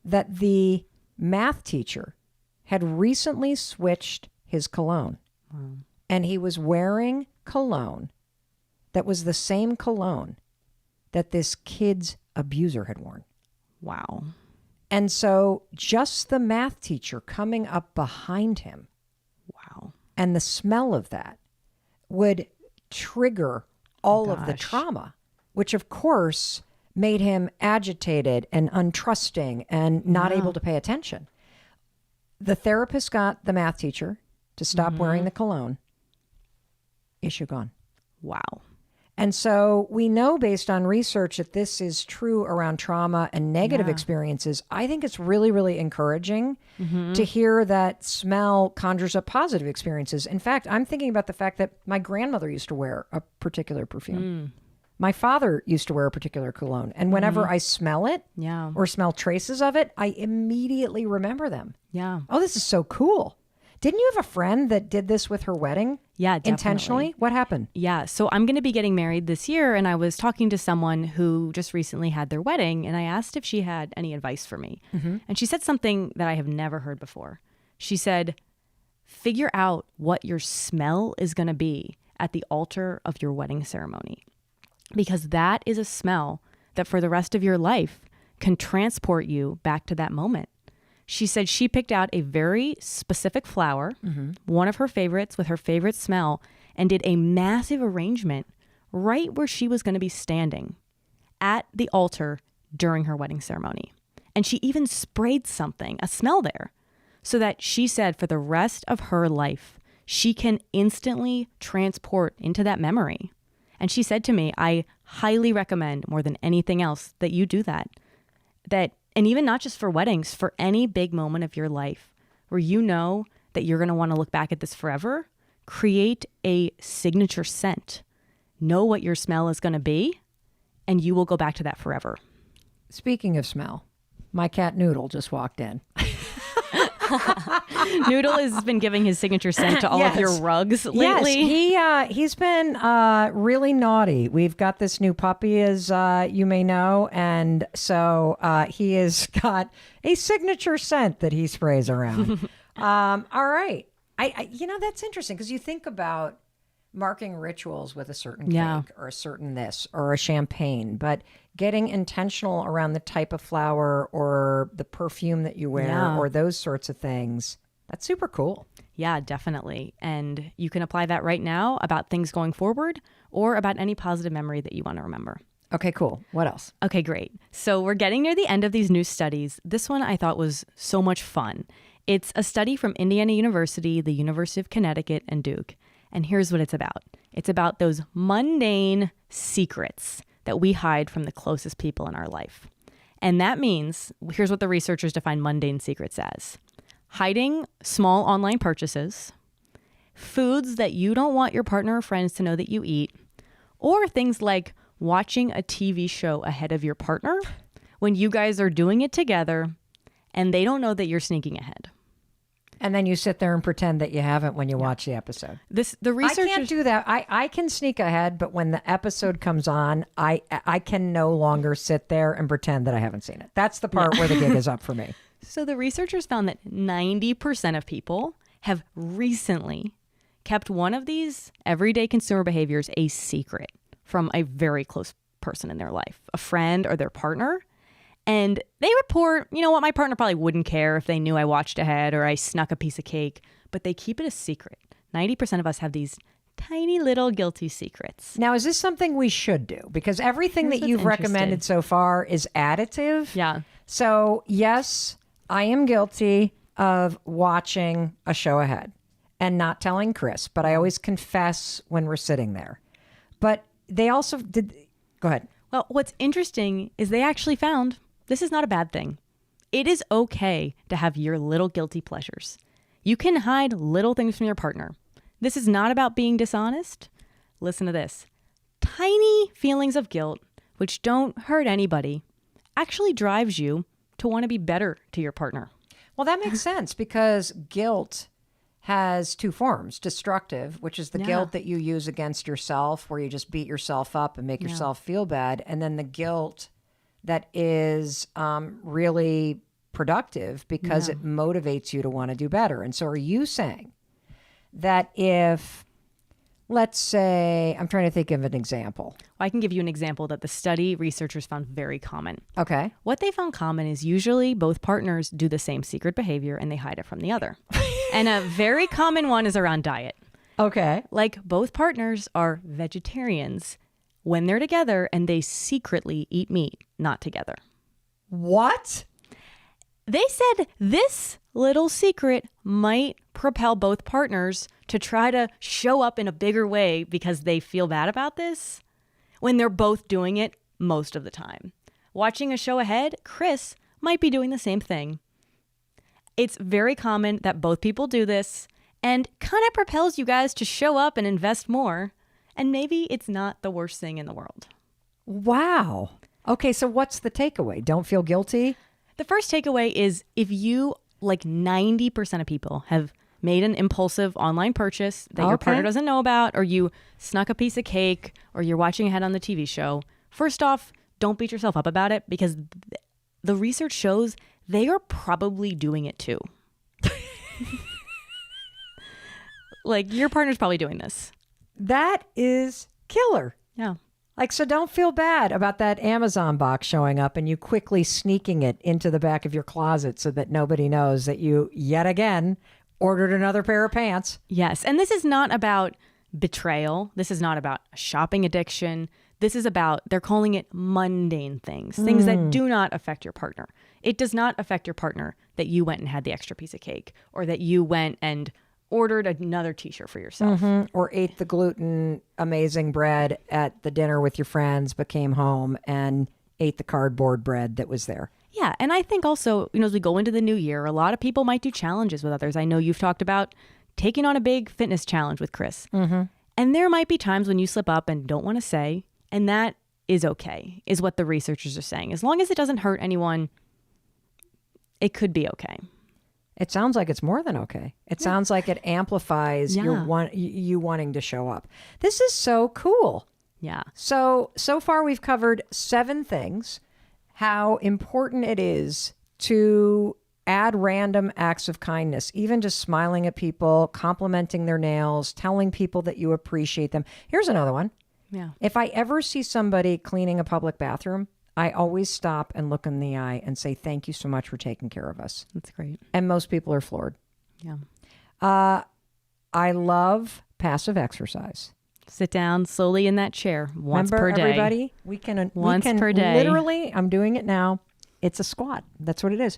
that the math teacher had recently switched his cologne. And he was wearing cologne that was the same cologne that this kid's abuser had worn. Wow. And so just the math teacher coming up behind him Wow. and the smell of that would trigger all of the Gosh. trauma, which of course made him agitated and untrusting and not able to pay attention. The therapist got the math teacher to stop wearing the cologne. Issue gone. Wow. And so we know based on research that this is true around trauma and negative Yeah. experiences. I think it's really, really encouraging to hear that smell conjures up positive experiences. In fact, I'm thinking about the fact that my grandmother used to wear a particular perfume. My father used to wear a particular cologne. And whenever I smell it Yeah. or smell traces of it, I immediately remember them. Yeah. Oh, this is so cool. Didn't you have a friend that did this with her wedding? Yeah, definitely. Intentionally? What happened? Yeah. So I'm going to be getting married this year. And I was talking to someone who just recently had their wedding. And I asked if she had any advice for me. And she said something that I have never heard before. She said, figure out what your smell is going to be at the altar of your wedding ceremony. Because that is a smell that for the rest of your life can transport you back to that moment. She said she picked out a very specific flower, one of her favorites with her favorite smell, and did a massive arrangement right where she was going to be standing at the altar during her wedding ceremony. And she even sprayed something, a smell there, so that she said for the rest of her life, she can instantly transport into that memory. And she said to me, I highly recommend more than anything else that you do that. And even not just for weddings, for any big moment of your life where you know that you're going to want to look back at this forever, create a signature scent. Know what your smell is going to be, and you will go back to that forever. Speaking of smell, my cat Noodle just walked in. Noodle has been giving his signature scent to all of your rugs lately. Yes, he's been really naughty. We've got this new puppy, as you may know, and so he has got a signature scent that he sprays around. All right, I that's interesting because you think about marking rituals with a certain cake or a certain this or a champagne, but getting intentional around the type of flower or the perfume that you wear or those sorts of things, that's super cool. Yeah, definitely. And you can apply that right now about things going forward or about any positive memory that you want to remember. Okay, cool. What else? Okay, great. So we're getting near the end of these new studies. This one I thought was so much fun. It's a study from Indiana University, the University of Connecticut, and Duke. And here's what it's about. It's about those mundane secrets that we hide from the closest people in our life. And that means, here's what the researchers define mundane secrets as: hiding small online purchases, foods that you don't want your partner or friends to know that you eat, or things like watching a TV show ahead of your partner when you guys are doing it together and they don't know that you're sneaking ahead. And then you sit there and pretend that you haven't when you watch the episode. The researchers... I can't do that. I can sneak ahead, but when the episode comes on, I can no longer sit there and pretend that I haven't seen it. That's the part where the gig is up for me. So the researchers found that 90% of people have recently kept one of these everyday consumer behaviors a secret from a very close person in their life, a friend or their partner. And they report, you know what, my partner probably wouldn't care if they knew I watched ahead or I snuck a piece of cake, but they keep it a secret. 90% of us have these tiny little guilty secrets. Now, is this something we should do? Because everything that you've recommended so far is additive. Yeah. So, yes, I am guilty of watching a show ahead and not telling Chris, but I always confess when we're sitting there. But they also did... Go ahead. Well, what's interesting is they actually found this is not a bad thing. It is okay to have your little guilty pleasures. You can hide little things from your partner. This is not about being dishonest. Listen to this. Tiny feelings of guilt, which don't hurt anybody, actually drives you to want to be better to your partner. Well, that makes sense because guilt has two forms. Destructive, which is the guilt that you use against yourself, where you just beat yourself up and make yourself feel bad. And then the guilt that is really productive because it motivates you to want to do better. And so are you saying that if, let's say, I'm trying to think of an example. I can give you an example that the study researchers found very common. Okay. What they found common is usually both partners do the same secret behavior and they hide it from the other. And a very common one is around diet. Okay. Like both partners are vegetarians when they're together and they secretly eat meat, not together. What? They said this little secret might propel both partners to try to show up in a bigger way because they feel bad about this. when they're both doing it most of the time. Watching a show ahead, Chris might be doing the same thing. It's very common that both people do this and kind of propels you guys to show up and invest more. And maybe it's not the worst thing in the world. Wow. Okay, so what's the takeaway? Don't feel guilty? The first takeaway is if you, like 90% of people, have made an impulsive online purchase that your partner doesn't know about, or you snuck a piece of cake, or you're watching ahead on the TV show, first off, don't beat yourself up about it because the research shows they are probably doing it too. Like, your partner's probably doing this. That is killer. Yeah. Like, so don't feel bad about that Amazon box showing up and you quickly sneaking it into the back of your closet so that nobody knows that you, yet again, ordered another pair of pants. Yes. And this is not about betrayal. This is not about shopping addiction. This is about, they're calling it mundane things, things that do not affect your partner. It does not affect your partner that you went and had the extra piece of cake, or that you went and ordered another t-shirt for yourself. Or ate the gluten amazing bread at the dinner with your friends, but came home and ate the cardboard bread that was there. Yeah. And I think also, as we go into the new year, a lot of people might do challenges with others. I know you've talked about taking on a big fitness challenge with Chris. And there might be times when you slip up and don't want to say, and that is okay, is what the researchers are saying. As long as it doesn't hurt anyone, it could be okay. It sounds like it's more than okay. It sounds like it amplifies you wanting to show up. This is so cool. Yeah. So far we've covered 7 things. How important it is to add random acts of kindness, even just smiling at people, complimenting their nails, telling people that you appreciate them. Here's another one. Yeah. If I ever see somebody cleaning a public bathroom, I always stop and look in the eye and say, thank you so much for taking care of us. That's great. And most people are floored. Yeah. I love passive exercise. Sit down slowly in that chair once Remember, per day. everybody, we can per day. Literally, I'm doing it now. It's a squat. That's what it is.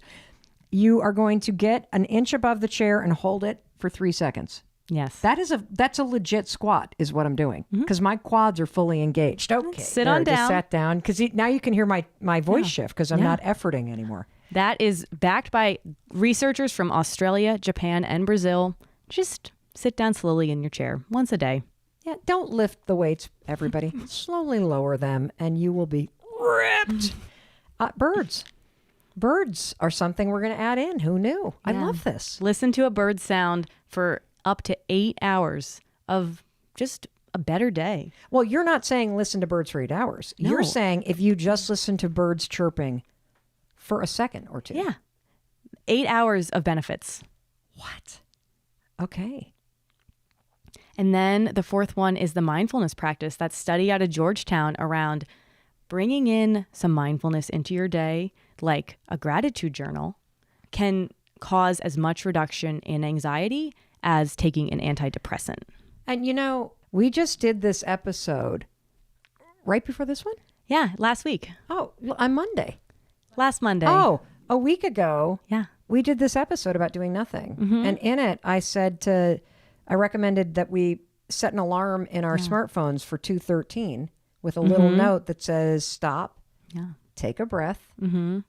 You are going to get an inch above the chair and hold it for 3 seconds. Yes. That's a legit squat is what I'm doing because my quads are fully engaged. Okay. Sit there, on just down. sat down because now you can hear my voice shift because I'm not efforting anymore. That is backed by researchers from Australia, Japan, and Brazil. Just sit down slowly in your chair once a day. Yeah, don't lift the weights, everybody. Slowly lower them and you will be ripped. Birds. Birds are something we're going to add in. Who knew? I love this. Listen to a bird sound for up to 8 hours of just a better day. Well, you're not saying listen to birds for 8 hours. No. You're saying if you just listen to birds chirping for a second or two. Yeah. 8 hours of benefits. What? Okay. And then the fourth one is the mindfulness practice. That study out of Georgetown around bringing in some mindfulness into your day, like a gratitude journal, can cause as much reduction in anxiety as taking an antidepressant. And we just did this episode right before this one? Yeah, last week. Oh, on Monday. Last Monday. Oh, a week ago. Yeah. We did this episode about doing nothing. And in it, I recommended that we set an alarm in our smartphones for 2:13 with a little note that says, stop, take a breath, do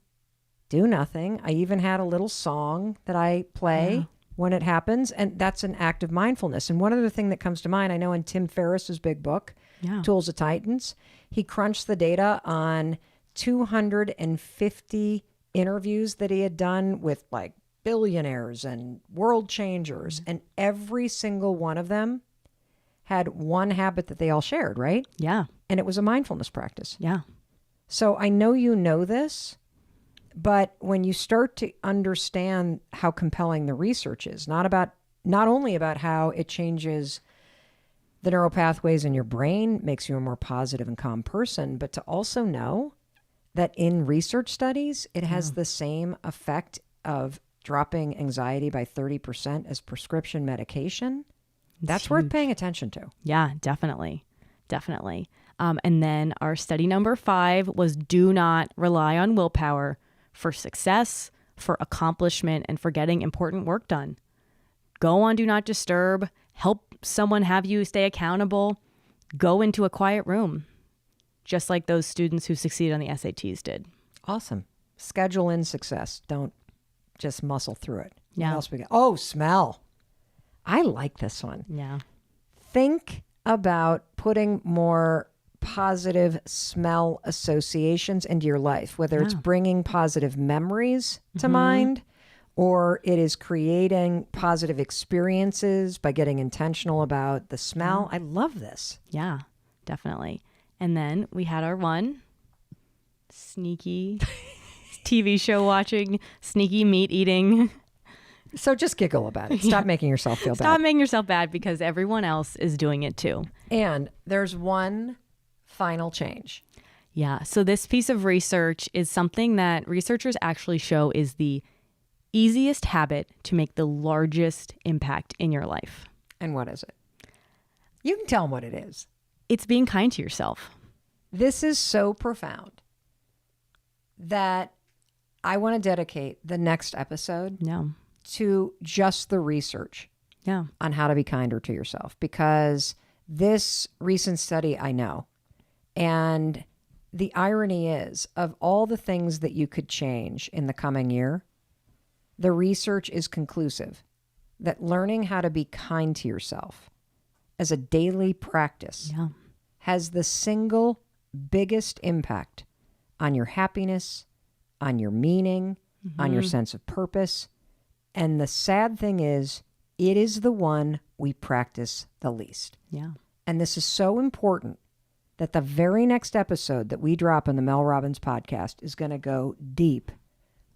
nothing. I even had a little song that I play when it happens. And that's an act of mindfulness. And one other thing that comes to mind, I know in Tim Ferriss's big book, Tools of Titans, he crunched the data on 250 interviews that he had done with like billionaires and world changers. And every single one of them had one habit that they all shared, right? Yeah. And it was a mindfulness practice. Yeah. So I know you know this, but when you start to understand how compelling the research is, not only about how it changes the neural pathways in your brain, makes you a more positive and calm person, but to also know that in research studies, it has the same effect of dropping anxiety by 30% as prescription medication. That's worth paying attention to. Yeah, definitely. Definitely. And then our study number 5 was do not rely on willpower for success, for accomplishment, and for getting important work done. Go on Do Not Disturb. Help someone have you stay accountable. Go into a quiet room. just like those students who succeed on the SATs did. Awesome. Schedule in success. Don't just muscle through it. Yeah. What else we got? Oh, smell. I like this one. Yeah. Think about putting more positive smell associations into your life, whether it's Yeah. bringing positive memories to mind, or it is creating positive experiences by getting intentional about the smell. I love this. Yeah, definitely. And then we had our one sneaky TV show watching, sneaky meat eating. So just giggle about it. Stop making yourself feel Stop bad. making yourself bad because everyone else is doing it too. And there's one final change. Yeah. So this piece of research is something that researchers actually show is the easiest habit to make the largest impact in your life. And what is it? You can tell them what it is. It's being kind to yourself. This is so profound that I want to dedicate the next episode Yeah. to just the research Yeah. on how to be kinder to yourself, because this recent study I know, and the irony is, of all the things that you could change in the coming year, the research is conclusive that learning how to be kind to yourself as a daily practice Yeah. has the single biggest impact on your happiness, on your meaning, on your sense of purpose. And the sad thing is, it is the one we practice the least. Yeah. And this is so important that the very next episode that we drop in the Mel Robbins podcast is going to go deep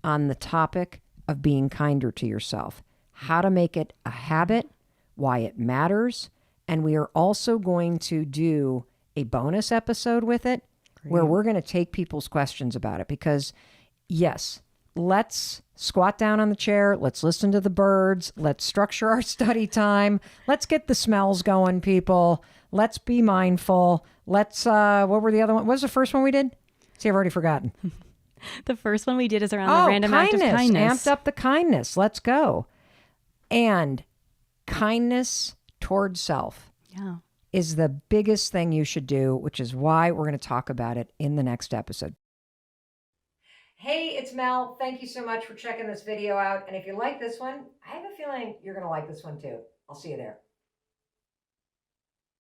on the topic of being kinder to yourself, how to make it a habit, why it matters. And we are also going to do a bonus episode with it where we're going to take people's questions about it, because yes, let's squat down on the chair. Let's listen to the birds. Let's structure our study time. Let's get the smells going, people. Let's be mindful. Let's, what were the other one? What was the first one we did? See, I've already forgotten. The first one we did is around the random act of kindness. Amped up the kindness. Let's go. And kindness towards self Yeah. is the biggest thing you should do, which is why we're going to talk about it in the next episode. Hey, it's Mel. Thank you so much for checking this video out. And if you like this one, I have a feeling you're going to like this one too. I'll see you there.